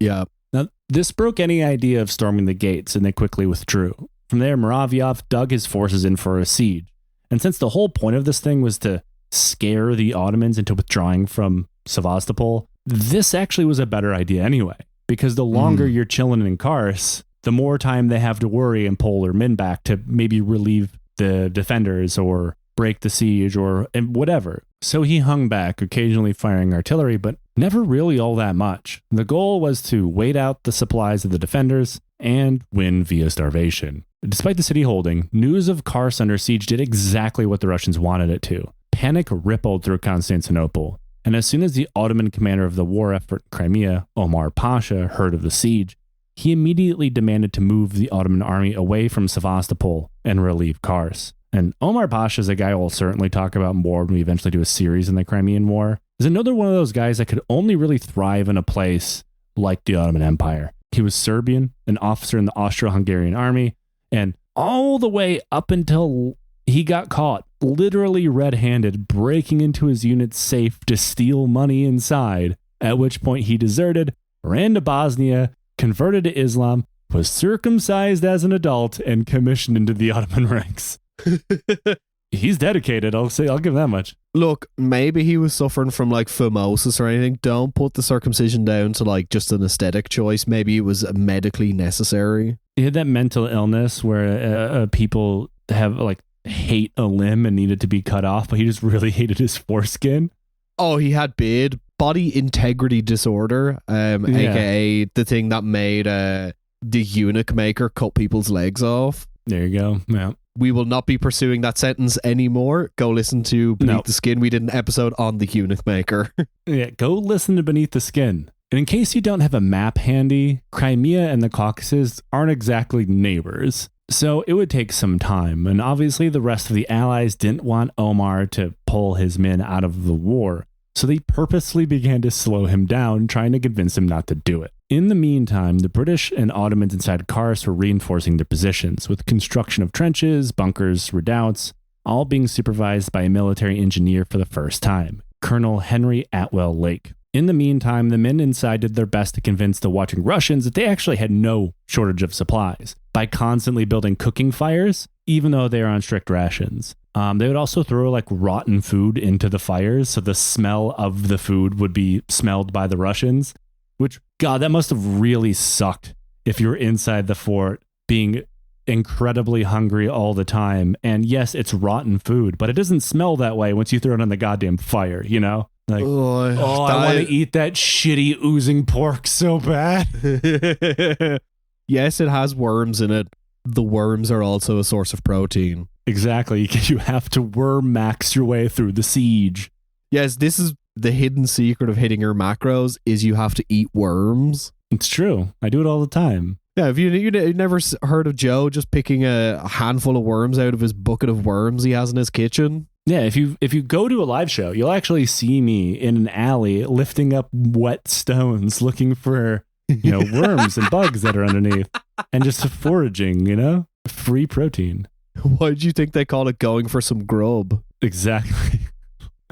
Yeah. Now, this broke any idea of storming the gates, and they quickly withdrew. From there, Muravyov dug his forces in for a siege. And since the whole point of this thing was to scare the Ottomans into withdrawing from Sevastopol, this actually was a better idea anyway. Because the longer you're chilling in Kars, the more time they have to worry and pull their men back to maybe relieve the defenders or break the siege or whatever. So he hung back, occasionally firing artillery, but never really all that much. The goal was to wait out the supplies of the defenders and win via starvation. Despite the city holding, news of Kars under siege did exactly what the Russians wanted it to. Panic rippled through Constantinople, and as soon as the Ottoman commander of the war effort in Crimea, Omar Pasha, heard of the siege, he immediately demanded to move the Ottoman army away from Sevastopol and relieve Kars. And Omar Pasha is a guy we'll certainly talk about more when we eventually do a series in the Crimean War. Is another one of those guys that could only really thrive in a place like the Ottoman Empire. He was Serbian, an officer in the Austro-Hungarian army, and all the way up until he got caught literally red-handed breaking into his unit's safe to steal money inside, at which point he deserted, ran to Bosnia, converted to Islam, was circumcised as an adult, and commissioned into the Ottoman ranks. He's dedicated, I'll give him that much. Look, maybe he was suffering from phimosis or anything. Don't put the circumcision down to just an aesthetic choice. Maybe it was medically necessary. He had that mental illness where people have hate a limb and needed to be cut off, but he just really hated his foreskin. Oh, he had BID, body integrity disorder, aka the thing that made the eunuch maker cut people's legs off. There you go. Yeah. we will not be pursuing that sentence anymore. Go listen to Beneath the Skin. We did an episode on the eunuch maker. Yeah, go listen to Beneath the Skin. And in case you don't have a map handy, Crimea and the Caucasus aren't exactly neighbors. So it would take some time, and obviously the rest of the allies didn't want Omar to pull his men out of the war, so they purposely began to slow him down, trying to convince him not to do it. In the meantime, the British and Ottomans inside Kars were reinforcing their positions, with construction of trenches, bunkers, redoubts, all being supervised by a military engineer for the first time, Colonel Henry Atwell Lake. In the meantime, the men inside did their best to convince the watching Russians that they actually had no shortage of supplies by constantly building cooking fires, even though they were on strict rations. They would also throw like rotten food into the fires, so the smell of the food would be smelled by the Russians, which, God, that must have really sucked if you were inside the fort being incredibly hungry all the time. And yes, it's rotten food, but it doesn't smell that way once you throw it on the goddamn fire, you know? Like, I want to eat that shitty oozing pork so bad. Yes, it has worms in it. The worms are also a source of protein. Exactly. You have to worm max your way through the siege. Yes, this is the hidden secret of hitting your macros, is you have to eat worms. It's true. I do it all the time. Yeah, have you never heard of Joe just picking a handful of worms out of his bucket of worms he has in his kitchen? Yeah, if you go to a live show, you'll actually see me in an alley lifting up wet stones looking for, worms and bugs that are underneath and just foraging, free protein. Why do you think they call it going for some grub? Exactly.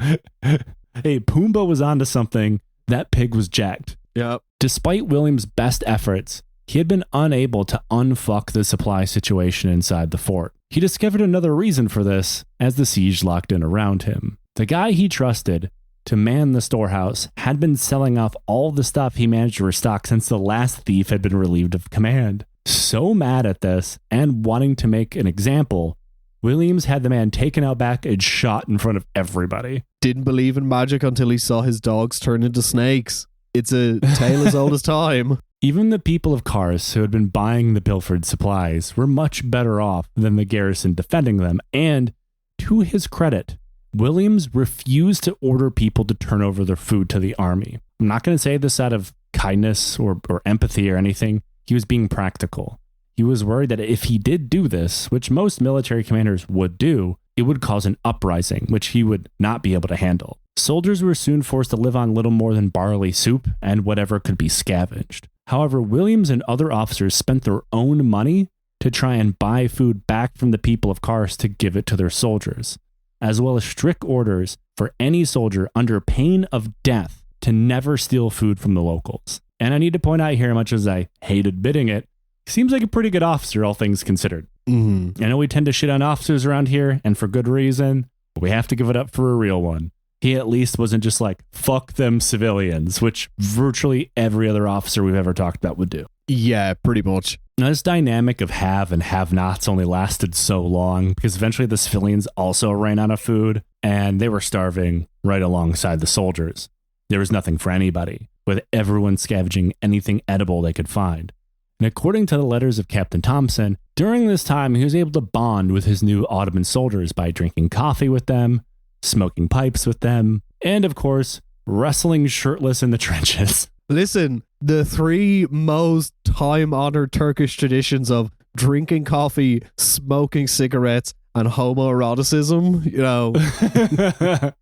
Hey, Pumbaa was onto something. That pig was jacked. Yep. Despite William's best efforts, he had been unable to unfuck the supply situation inside the fort. He discovered another reason for this as the siege locked in around him. The guy he trusted to man the storehouse had been selling off all the stuff he managed to restock since the last thief had been relieved of command. So mad at this and wanting to make an example, Williams had the man taken out back and shot in front of everybody. Didn't believe in magic until he saw his dogs turn into snakes. It's a tale as old as time. Even the people of Kars who had been buying the pilfered supplies were much better off than the garrison defending them, and to his credit, Williams refused to order people to turn over their food to the army. I'm not going to say this out of kindness or empathy or anything. He was being practical. He was worried that if he did do this, which most military commanders would do, it would cause an uprising, which he would not be able to handle. Soldiers were soon forced to live on little more than barley soup and whatever could be scavenged. However, Williams and other officers spent their own money to try and buy food back from the people of Kars to give it to their soldiers, as well as strict orders for any soldier under pain of death to never steal food from the locals. And I need to point out here, much as I hate admitting it, he seems like a pretty good officer, all things considered. Mm-hmm. I know we tend to shit on officers around here, and for good reason, but we have to give it up for a real one. He at least wasn't just like, fuck them civilians, which virtually every other officer we've ever talked about would do. Yeah, pretty much. Now, this dynamic of have and have-nots only lasted so long because eventually the civilians also ran out of food and they were starving right alongside the soldiers. There was nothing for anybody, with everyone scavenging anything edible they could find. And according to the letters of Captain Thompson, during this time he was able to bond with his new Ottoman soldiers by drinking coffee with them, smoking pipes with them, and of course, wrestling shirtless in the trenches. Listen, the three most time-honored Turkish traditions of drinking coffee, smoking cigarettes, and homoeroticism,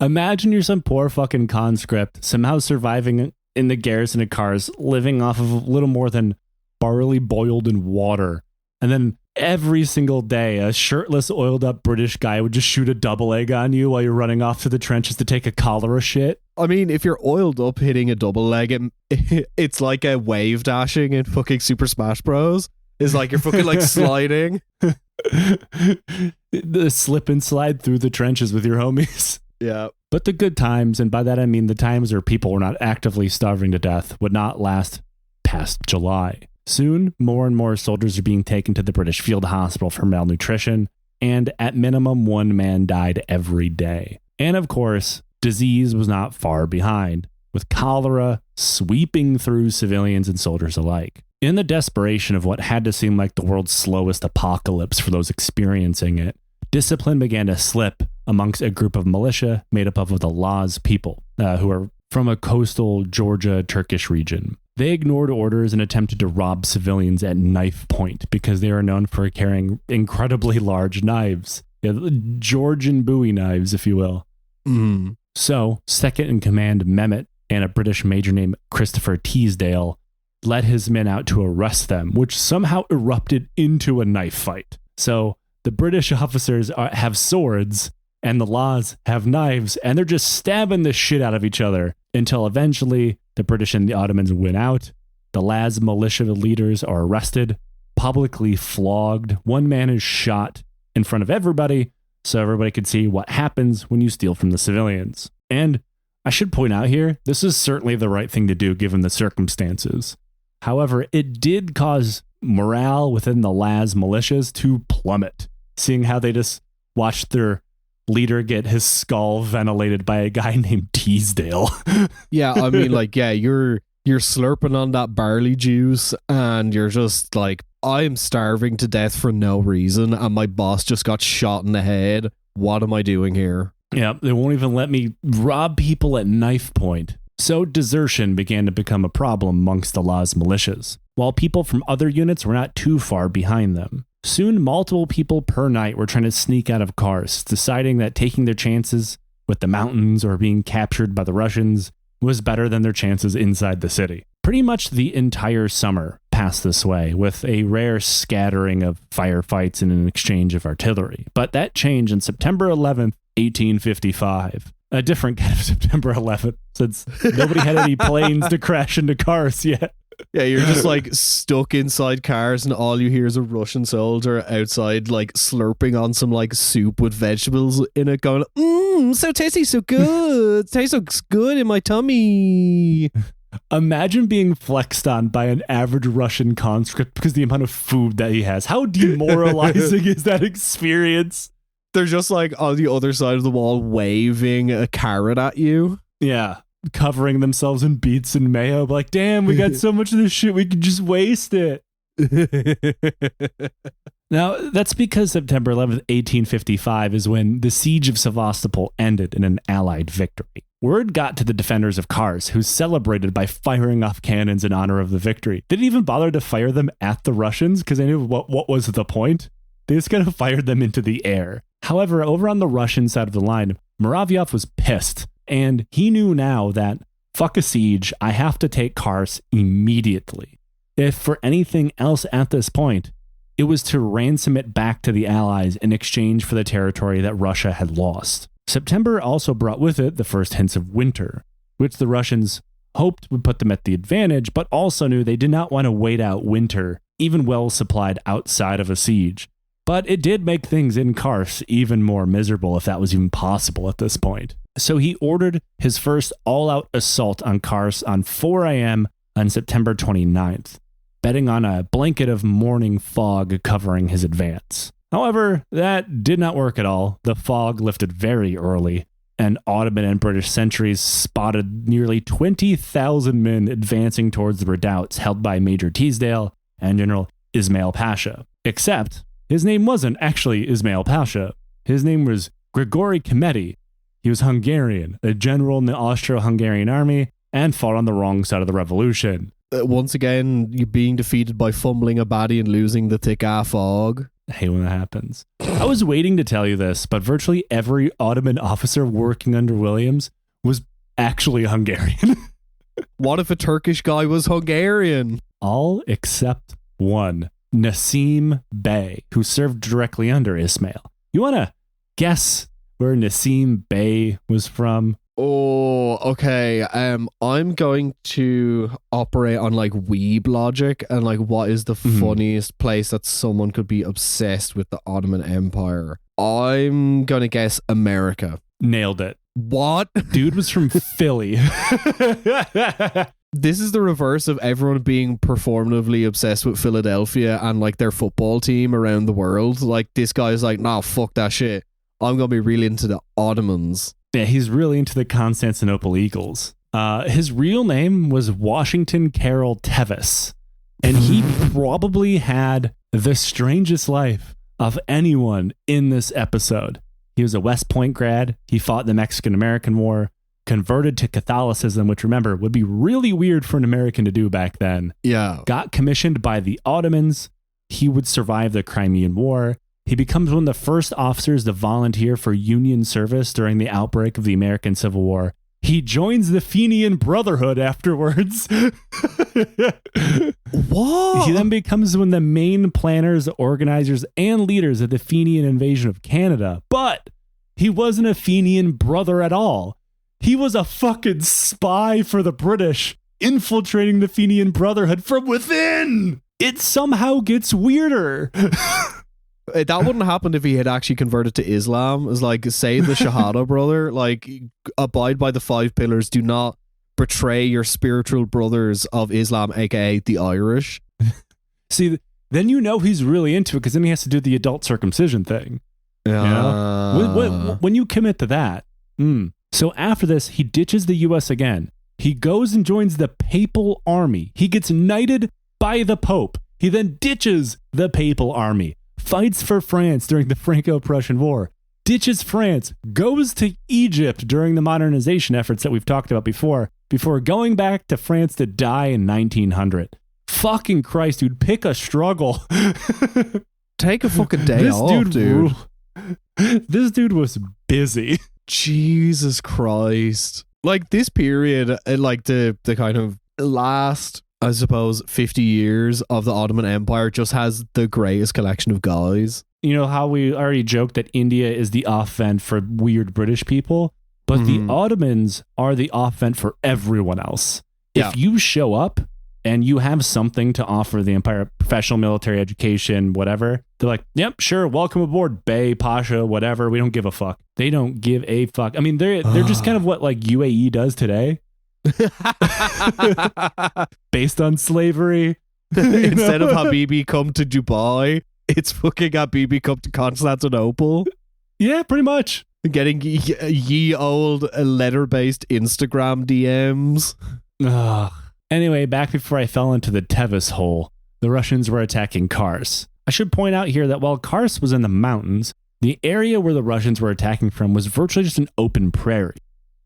Imagine you're some poor fucking conscript, somehow surviving in the garrison of Kars, living off of a little more than barley boiled in water, and then every single day, a shirtless, oiled-up British guy would just shoot a double egg on you while you're running off to the trenches to take a cholera shit. I mean, if you're oiled up hitting a double leg, it's like a wave dashing in fucking Super Smash Bros. It's like you're fucking like sliding. The slip and slide through the trenches with your homies. Yeah. But the good times, and by that I mean the times where people were not actively starving to death, would not last past July. Soon, more and more soldiers are being taken to the British field hospital for malnutrition, and at minimum, one man died every day. And of course, disease was not far behind, with cholera sweeping through civilians and soldiers alike. In the desperation of what had to seem like the world's slowest apocalypse for those experiencing it, discipline began to slip amongst a group of militia made up of the Laz people, who are from a coastal Georgia Turkish region. They ignored orders and attempted to rob civilians at knife point because they are known for carrying incredibly large knives. Georgian Bowie knives, if you will. Mm. So, second in command Mehmet and a British major named Christopher Teasdale led his men out to arrest them, which somehow erupted into a knife fight. So, the British officers have swords and the Laz have knives, and they're just stabbing the shit out of each other until eventually the British and the Ottomans win out. The Laz militia leaders are arrested, publicly flogged. One man is shot in front of everybody so everybody could see what happens when you steal from the civilians. And I should point out here, this is certainly the right thing to do given the circumstances. However, it did cause morale within the Laz militias to plummet, seeing how they just watched their leader get his skull ventilated by a guy named Teasdale. Yeah, I mean, like, yeah, you're slurping on that barley juice and you're just like, I'm starving to death for no reason and my boss just got shot in the head. What am I doing here? Yeah, they won't even let me rob people at knife point. So desertion began to become a problem amongst the Laz militias, while people from other units were not too far behind them. Soon, multiple people per night were trying to sneak out of Kars, deciding that taking their chances with the mountains or being captured by the Russians was better than their chances inside the city. Pretty much the entire summer passed this way, with a rare scattering of firefights and an exchange of artillery. But that changed on September 11th, 1855. A different kind of September 11th, since nobody had any planes to crash into Kars yet. Yeah, you're just like stuck inside cars and all you hear is a Russian soldier outside like slurping on some like soup with vegetables in it going, so tasty, so good. Tastes so good in my tummy. Imagine being flexed on by an average Russian conscript because the amount of food that he has. How demoralizing is that experience? They're just like on the other side of the wall waving a carrot at you. Yeah. Covering themselves in beets and mayo, like, damn, we got so much of this shit, we could just waste it. Now, that's because September 11th, 1855 is when the siege of Sevastopol ended in an Allied victory. Word got to the defenders of Kars, who celebrated by firing off cannons in honor of the victory. They didn't even bother to fire them at the Russians because they knew what was the point. They just kind of fired them into the air. However, over on the Russian side of the line, Muratoff was pissed. And he knew now that, fuck a siege, I have to take Kars immediately. If for anything else at this point, it was to ransom it back to the Allies in exchange for the territory that Russia had lost. September also brought with it the first hints of winter, which the Russians hoped would put them at the advantage, but also knew they did not want to wait out winter, even well supplied outside of a siege. But it did make things in Kars even more miserable, if that was even possible at this point. So he ordered his first all-out assault on Kars on 4 a.m. on September 29th, betting on a blanket of morning fog covering his advance. However, that did not work at all. The fog lifted very early, and Ottoman and British sentries spotted nearly 20,000 men advancing towards the redoubts held by Major Teasdale and General Ismail Pasha. Except, his name wasn't actually Ismail Pasha. His name was Grigory Kmety. He was Hungarian, a general in the Austro-Hungarian army, and fought on the wrong side of the revolution. Once again, you're being defeated by fumbling a baddie and losing the thick fog. I hate when that happens. I was waiting to tell you this, but virtually every Ottoman officer working under Williams was actually Hungarian. What if a Turkish guy was Hungarian? All except one, Nasim Bey, who served directly under Ismail. You want to guess where Nasim Bey was from? Oh, okay. I'm going to operate on like weeb logic and like what is the funniest place that someone could be obsessed with the Ottoman Empire. I'm gonna guess America. Nailed it. What? Dude was from Philly. This is the reverse of everyone being performatively obsessed with Philadelphia and like their football team around the world. Like this guy's like, nah, fuck that shit. I'm gonna be really into the Ottomans. Yeah, he's really into the Constantinople Eagles. His real name was Washington Carroll Tevis. And he probably had the strangest life of anyone in this episode. He was a West Point grad. He fought in the Mexican-American War, converted to Catholicism, which, remember, would be really weird for an American to do back then. Yeah. Got commissioned by the Ottomans. He would survive the Crimean War. He becomes one of the first officers to volunteer for Union service during the outbreak of the American Civil War. He joins the Fenian Brotherhood afterwards. What? He then becomes one of the main planners, organizers, and leaders of the Fenian invasion of Canada. But he wasn't a Fenian brother at all. He was a fucking spy for the British, infiltrating the Fenian Brotherhood from within. It somehow gets weirder. That wouldn't happen if he had actually converted to Islam. It's like, say the Shahada, brother. Like, abide by the 5 pillars. Do not betray your spiritual brothers of Islam, aka the Irish. See, then you know he's really into it, because then he has to do the adult circumcision thing. Yeah. You know? When you commit to that. So after this, he ditches the U.S. again. He goes and joins the Papal Army. He gets knighted by the Pope. He then ditches the Papal Army. Fights for France during the Franco-Prussian War, ditches France, goes to Egypt during the modernization efforts that we've talked about before going back to France to die in 1900. Fucking Christ, dude, pick a struggle. Take a fucking day off, dude. This dude was busy. Jesus Christ. Like, this period, like the kind of last, I suppose, 50 years of the Ottoman Empire just has the greatest collection of guys. You know how we already joked that India is the off-vent for weird British people? But the Ottomans are the off-vent for everyone else. Yeah. If you show up and you have something to offer the empire, professional military education, whatever, they're like, yep, sure, welcome aboard, Bey, Pasha, whatever. We don't give a fuck. They don't give a fuck. I mean, they're just kind of what like UAE does today. Based on slavery. Instead of Habibi come to Dubai, it's fucking Habibi come to Constantinople. Yeah, pretty much. Getting ye old letter-based Instagram DMs. Anyway, back before I fell into the Tevis hole, the Russians were attacking Kars. I should point out here that while Kars was in the mountains, the area where the Russians were attacking from was virtually just an open prairie,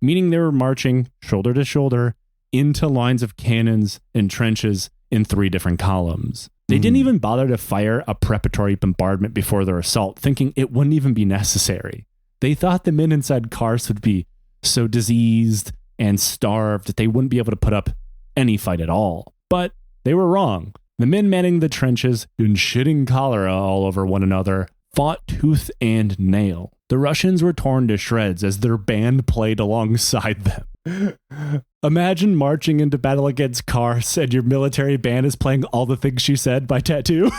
meaning they were marching shoulder to shoulder into lines of cannons and trenches in 3 different columns. They didn't even bother to fire a preparatory bombardment before their assault, thinking it wouldn't even be necessary. They thought the men inside Kars would be so diseased and starved that they wouldn't be able to put up any fight at all. But they were wrong. The men manning the trenches and shitting cholera all over one another fought tooth and nail. The Russians were torn to shreds as their band played alongside them. Imagine marching into battle against Kars and your military band is playing All the Things She Said by Tattoo.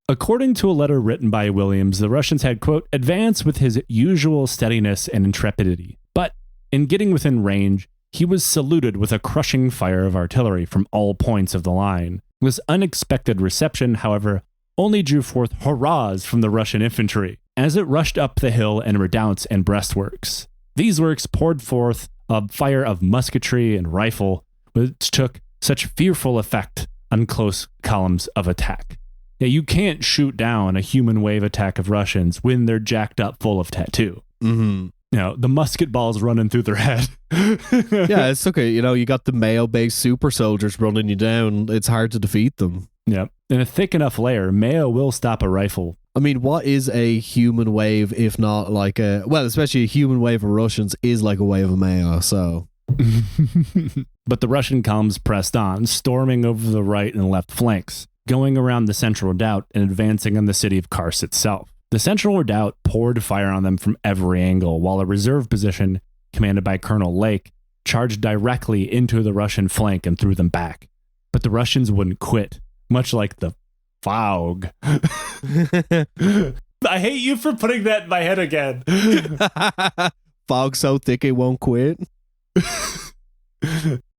According to a letter written by Williams, the Russians had, quote, advanced with his usual steadiness and intrepidity. But in getting within range, he was saluted with a crushing fire of artillery from all points of the line. This unexpected reception, however, only drew forth hurrahs from the Russian infantry as it rushed up the hill and redoubts and breastworks. These works poured forth a fire of musketry and rifle, which took such fearful effect on close columns of attack. Yeah, you can't shoot down a human wave attack of Russians when they're jacked up full of tattoo. Mm-hmm. You know, the musket balls running through their head. Yeah, it's okay. You know, you got the Mayo-based super soldiers running you down. It's hard to defeat them. Yep. In a thick enough layer, Mayo will stop a rifle. I mean, what is a human wave if not like a... Well, especially a human wave of Russians is like a wave of Mayo, so... But the Russian columns pressed on, storming over the right and left flanks, going around the central redoubt and advancing on the city of Kars itself. The central redoubt poured fire on them from every angle, while a reserve position, commanded by Colonel Lake, charged directly into the Russian flank and threw them back. But the Russians wouldn't quit, much like the fog. I hate you for putting that in my head again. Fog so thick it won't quit.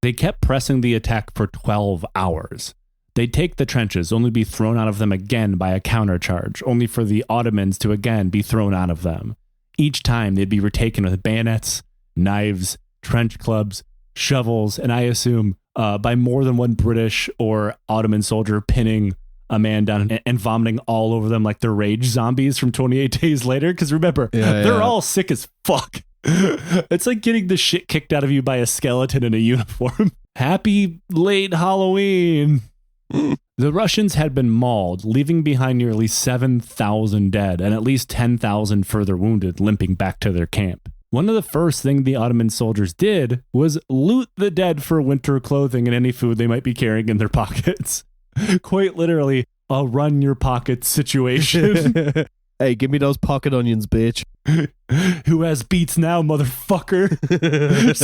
They kept pressing the attack for 12 hours. They'd take the trenches, only be thrown out of them again by a countercharge, only for the Ottomans to again be thrown out of them. Each time they'd be retaken with bayonets, knives, trench clubs, shovels, and I assume by more than one British or Ottoman soldier pinning a man down and vomiting all over them like they're rage zombies from 28 Days Later. Because remember, they're all sick as fuck. It's like getting the shit kicked out of you by a skeleton in a uniform. Happy late Halloween. The Russians had been mauled, leaving behind nearly 7,000 dead and at least 10,000 further wounded, limping back to their camp. One of the first things the Ottoman soldiers did was loot the dead for winter clothing and any food they might be carrying in their pockets. Quite literally, a run your pockets situation. Hey, give me those pocket onions, bitch. Who has beets now, motherfucker?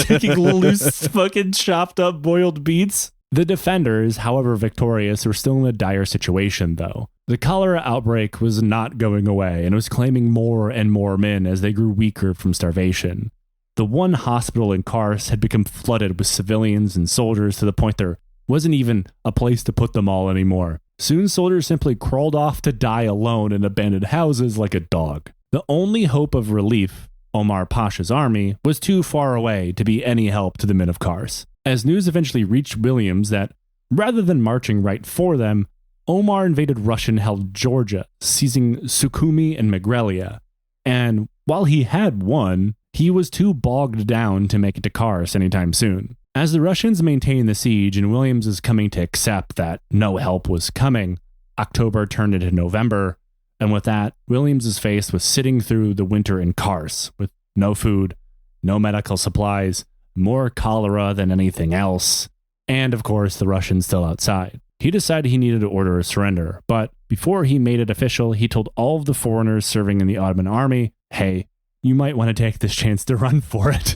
Taking loose fucking chopped up boiled beets. The defenders, however victorious, were still in a dire situation, though. The cholera outbreak was not going away and was claiming more and more men as they grew weaker from starvation. The one hospital in Kars had become flooded with civilians and soldiers to the point there wasn't even a place to put them all anymore. Soon soldiers simply crawled off to die alone in abandoned houses like a dog. The only hope of relief, Omar Pasha's army, was too far away to be any help to the men of Kars. As news eventually reached Williams that, rather than marching right for them, Omar invaded Russian-held Georgia, seizing Sukhumi and Megrelia. And while he had won, he was too bogged down to make it to Kars anytime soon. As the Russians maintained the siege and Williams is coming to accept that no help was coming, October turned into November, and with that, Williams is faced with sitting through the winter in Kars with no food, no medical supplies, more cholera than anything else, and of course the Russians still outside. He decided he needed to order a surrender, but before he made it official, he told all of the foreigners serving in the Ottoman army, hey, you might want to take this chance to run for it.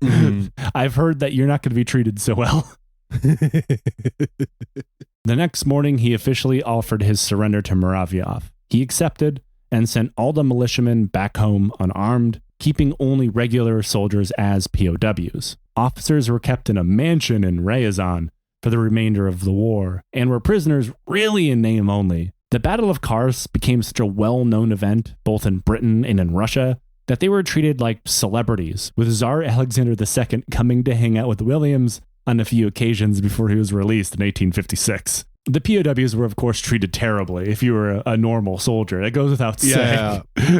Mm-hmm. I've heard that you're not going to be treated so well. The next morning, he officially offered his surrender to Muratoff. He accepted and sent all the militiamen back home unarmed, keeping only regular soldiers as POWs. Officers were kept in a mansion in Ryazan for the remainder of the war, and were prisoners really in name only. The Battle of Kars became such a well-known event, both in Britain and in Russia, that they were treated like celebrities, with Tsar Alexander II coming to hang out with Williams on a few occasions before he was released in 1856. The POWs were, of course, treated terribly if you were a normal soldier. It goes without saying. Yeah.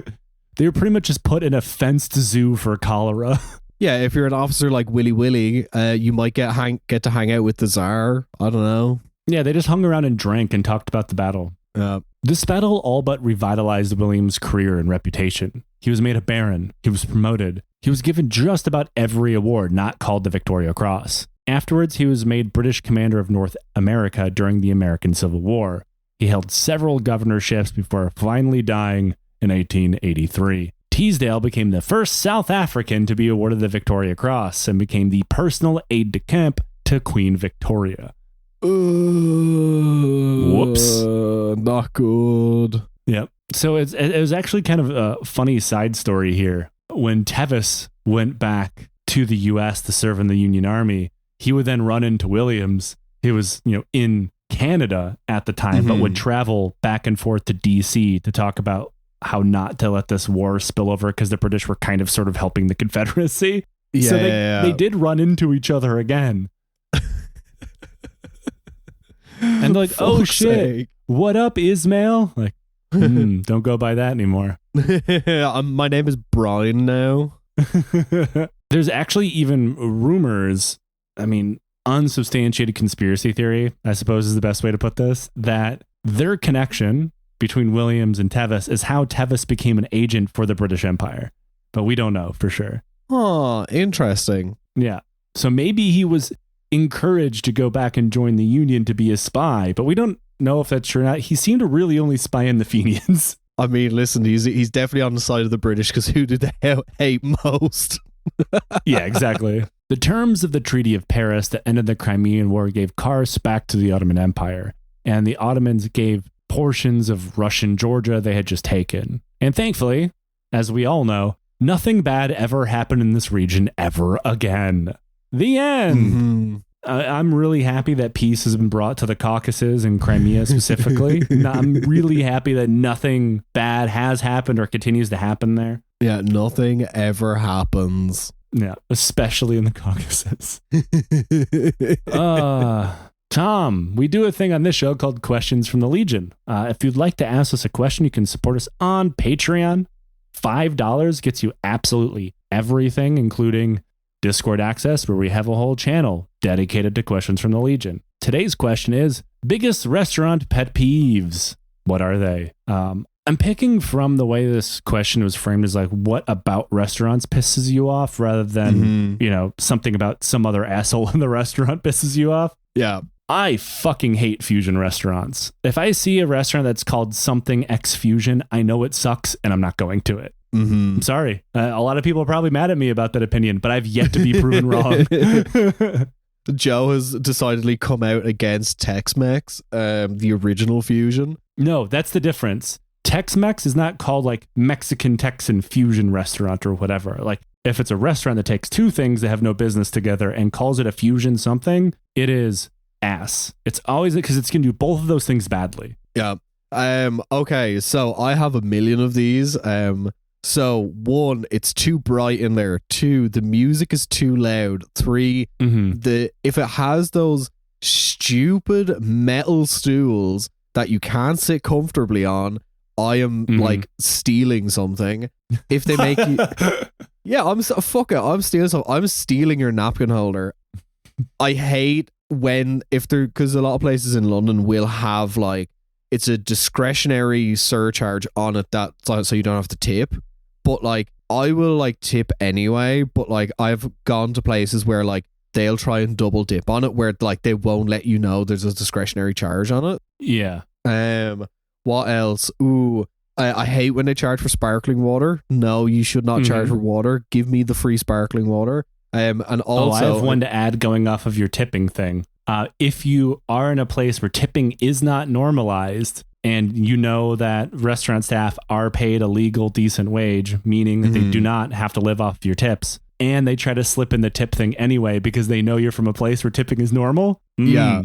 They were pretty much just put in a fenced zoo for cholera. Yeah, if you're an officer like Willy Willy, you might get to hang out with the Tsar. I don't know. Yeah, they just hung around and drank and talked about the battle. This battle all but revitalized William's career and reputation. He was made a baron. He was promoted. He was given just about every award not called the Victoria Cross. Afterwards, he was made British Commander of North America during the American Civil War. He held several governorships before finally dying in 1883. Teasdale became the first South African to be awarded the Victoria Cross and became the personal aide-de-camp to Queen Victoria. Whoops. Not good. Yep. So it was actually kind of a funny side story here. When Tevis went back to the U.S. to serve in the Union Army, he would then run into Williams. He was, in Canada at the time, but would travel back and forth to D.C. to talk about how not to let this war spill over because the British were kind of sort of helping the Confederacy. Yeah, so they did run into each other again. And like, oh shit, sake. What up, Ismail? Like, don't go by that anymore. My name is Brian now. There's actually even rumors, unsubstantiated conspiracy theory, I suppose is the best way to put this, that their connection between Williams and Tevis is how Tevis became an agent for the British Empire. But we don't know for sure. Oh, interesting. Yeah. So maybe he was encouraged to go back and join the Union to be a spy, but we don't know if that's true or not. He seemed to really only spy in the Fenians. I mean, listen, he's definitely on the side of the British because who did they hate most? Yeah, exactly. The terms of the Treaty of Paris that ended the Crimean War gave Kars back to the Ottoman Empire, and the Ottomans gave portions of Russian Georgia they had just taken. And thankfully, as we all know, nothing bad ever happened in this region ever again. The end. Mm-hmm. I'm really happy that peace has been brought to the Caucasus and Crimea specifically. I'm really happy that nothing bad has happened or continues to happen there. Yeah, nothing ever happens. Yeah, especially in the Caucasus. Tom, we do a thing on this show called Questions from the Legion. If you'd like to ask us a question, you can support us on Patreon. $5 gets you absolutely everything, including Discord access, where we have a whole channel dedicated to Questions from the Legion. Today's question is, biggest restaurant pet peeves. What are they? I'm picking from the way this question was framed as like, what about restaurants pisses you off, rather than, something about some other asshole in the restaurant pisses you off. Yeah. I fucking hate fusion restaurants. If I see a restaurant that's called something X Fusion, I know it sucks and I'm not going to it. I'm sorry. A lot of people are probably mad at me about that opinion, but I've yet to be proven wrong. Joe has decidedly come out against Tex-Mex, the original fusion. No, that's the difference. Tex-Mex is not called like Mexican-Texan fusion restaurant or whatever. Like, if it's a restaurant that takes two things that have no business together and calls it a fusion something, it is ass. It's always because it's going to do both of those things badly. Yeah. Okay, so I have a million of these. So 1, it's too bright in there. 2, the music is too loud. 3, if it has those stupid metal stools that you can't sit comfortably on, I am like stealing something. If they make you, yeah, fuck it. I'm stealing something. I'm stealing your napkin holder. I hate because a lot of places in London will have like, it's a discretionary surcharge on it so you don't have to tip. But like, I will like tip anyway. But like, I've gone to places where like they'll try and double dip on it, where like they won't let you know there's a discretionary charge on it. Yeah. What else? Ooh, I hate when they charge for sparkling water. No, you should not charge for water. Give me the free sparkling water. And also, I have one to add going off of your tipping thing. If you are in a place where tipping is not normalized, and you know that restaurant staff are paid a legal, decent wage, meaning that they do not have to live off your tips, and they try to slip in the tip thing anyway because they know you're from a place where tipping is normal. Yeah.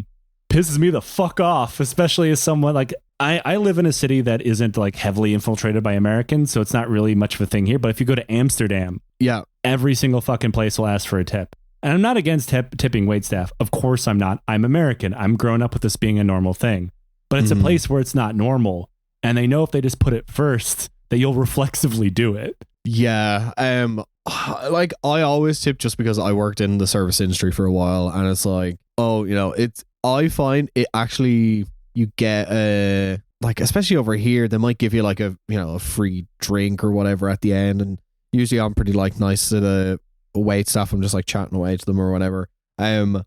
Pisses me the fuck off, especially as someone like I live in a city that isn't like heavily infiltrated by Americans, so it's not really much of a thing here. But if you go to Amsterdam, yeah, every single fucking place will ask for a tip. And I'm not against tipping waitstaff. Of course I'm not. I'm American. I'm grown up with this being a normal thing. But it's a place where it's not normal. And they know if they just put it first, that you'll reflexively do it. Yeah. Like I always tip just because I worked in the service industry for a while, and it's like, I find it actually, you get like, especially over here, they might give you like a free drink or whatever at the end, and usually I'm pretty like nice to the wait staff. I'm just like chatting away to them or whatever. A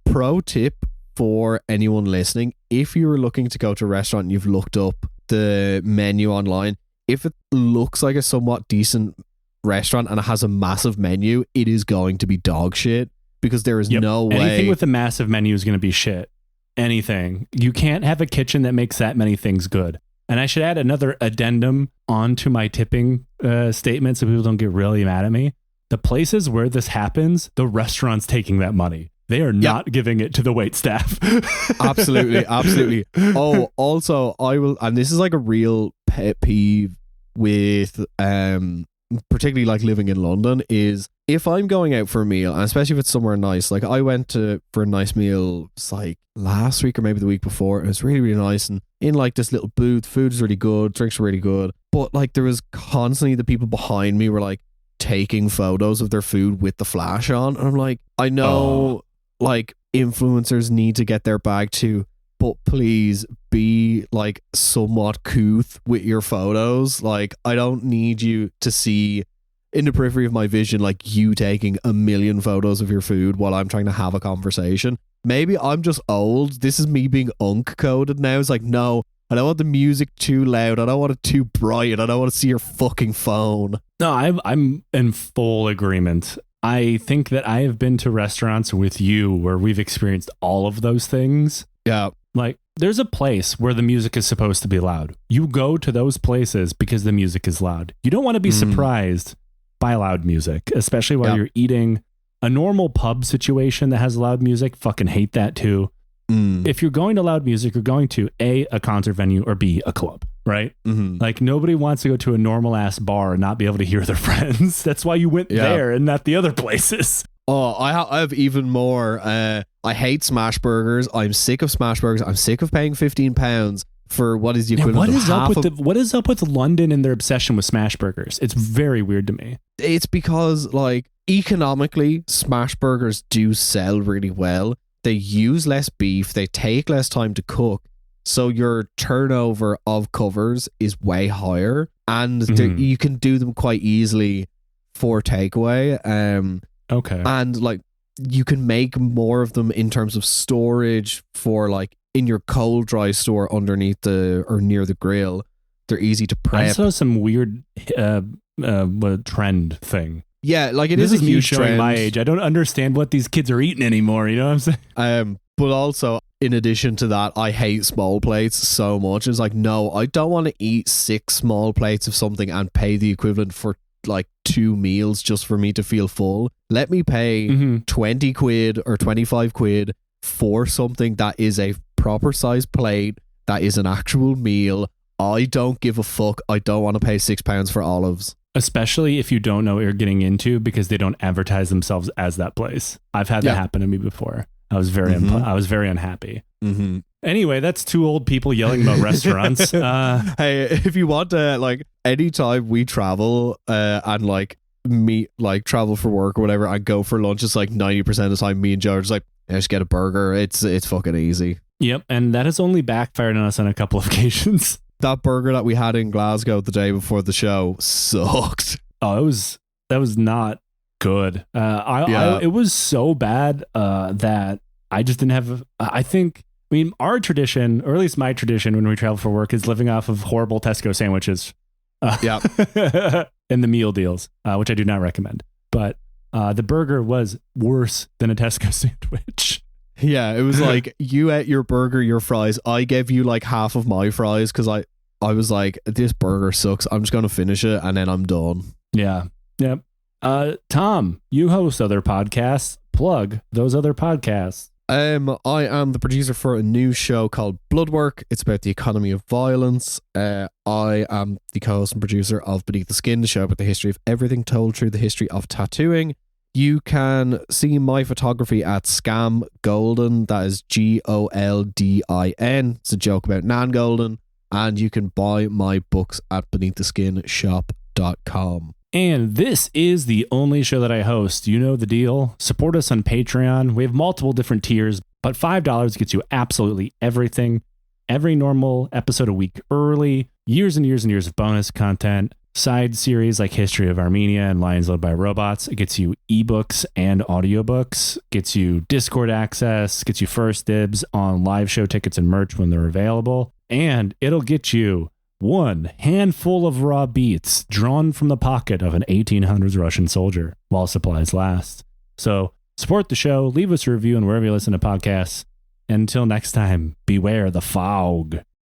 pro tip for anyone listening: if you're looking to go to a restaurant and you've looked up the menu online, if it looks like a somewhat decent restaurant and it has a massive menu, it is going to be dog shit, because there is no way. Anything with a massive menu is going to be shit. Anything. You can't have a kitchen that makes that many things good. And I should add another addendum onto my tipping statement so people don't get really mad at me. The places where this happens, the restaurant's taking that money. They are not giving it to the wait staff. Absolutely. Oh, also, I will, and this is like a real pet peeve with particularly like living in London, is if I'm going out for a meal, and especially if it's somewhere nice, like I went for a nice meal, it's like last week or maybe the week before. It was really, really nice, and in like this little booth, food is really good, drinks are really good, but like there was constantly the people behind me were like taking photos of their food with the flash on, and I'm like, I know like influencers need to get their bag too, but please be like somewhat couth with your photos. Like, I don't need you to see in the periphery of my vision like you taking a million photos of your food while I'm trying to have a conversation. Maybe I'm just old. This is me being unk coded now. It's like, no, I don't want the music too loud. I don't want it too bright. I don't want to see your fucking phone. No, I'm in full agreement. I think that I have been to restaurants with you where we've experienced all of those things. Yeah. Like, there's a place where the music is supposed to be loud. You go to those places because the music is loud. You don't want to be surprised by loud music, especially while you're eating. A normal pub situation that has loud music, fucking hate that too. If you're going to loud music, you're going to A, a concert venue, or B, a club. right? Mm-hmm. Like nobody wants to go to a normal ass bar and not be able to hear their friends. That's why you went there and not the other places. Oh, I have even more. I hate smash burgers. I'm sick of smash burgers. I'm sick of paying £15 for what is the equivalent what of is half up with what is up with London and their obsession with smash burgers? It's very weird to me. It's because, like, economically, smash burgers do sell really well. They use less beef. They take less time to cook. So your turnover of covers is way higher. And you can do them quite easily for takeaway. Okay. And, like, you can make more of them in terms of storage for, like, in your cold dry store underneath or near the grill. They're easy to prep. I saw some weird trend thing. Yeah, like this is a me huge showing trend. My age. I don't understand what these kids are eating anymore. You know what I'm saying? But also, in addition to that, I hate small plates so much. It's like, no, I don't want to eat 6 small plates of something and pay the equivalent for like 2 meals just for me to feel full. Let me pay 20 quid or 25 quid for something that is a proper size plate, that is an actual meal. I don't give a fuck. I don't want to pay £6 for olives. Especially if you don't know what you're getting into because they don't advertise themselves as that place. I've had that happen to me before. I was very unhappy. Mm-hmm. Anyway, that's 2 old people yelling about restaurants. Hey, if you want to, like, anytime we travel and like travel for work or whatever and go for lunch, it's like 90% of the time me and Joe are just like, just get a burger. It's fucking easy. Yep, and that has only backfired on us on a couple of occasions. That burger that we had in Glasgow the day before the show sucked. Oh, that was not good. It was so bad that I just didn't have. I mean, our tradition, or at least my tradition, when we travel for work, is living off of horrible Tesco sandwiches. And the meal deals, which I do not recommend. But the burger was worse than a Tesco sandwich. Yeah, it was like you ate your burger, your fries. I gave you like half of my fries because I was like, this burger sucks. I'm just going to finish it and then I'm done. Yeah. Yep. Tom, you host other podcasts. Plug those other podcasts. I am the producer for a new show called Bloodwork. It's about the economy of violence. I am the co-host and producer of Beneath the Skin, the show about the history of everything told through the history of tattooing. You can see my photography at Scam Golden. That is Goldin. It's a joke about Nan Golden. And you can buy my books at beneaththeskinshop.com. And this is the only show that I host. You know the deal. Support us on Patreon. We have multiple different tiers, but $5 gets you absolutely everything. Every normal episode a week early, years and years and years of bonus content, side series like History of Armenia and Lions Led by Robots. It gets you ebooks and audiobooks, gets you Discord access, gets you first dibs on live show tickets and merch when they're available. And it'll get you one handful of raw beats drawn from the pocket of an 1800s Russian soldier while supplies last. So support the show, leave us a review and wherever you listen to podcasts. Until next time, beware the fog.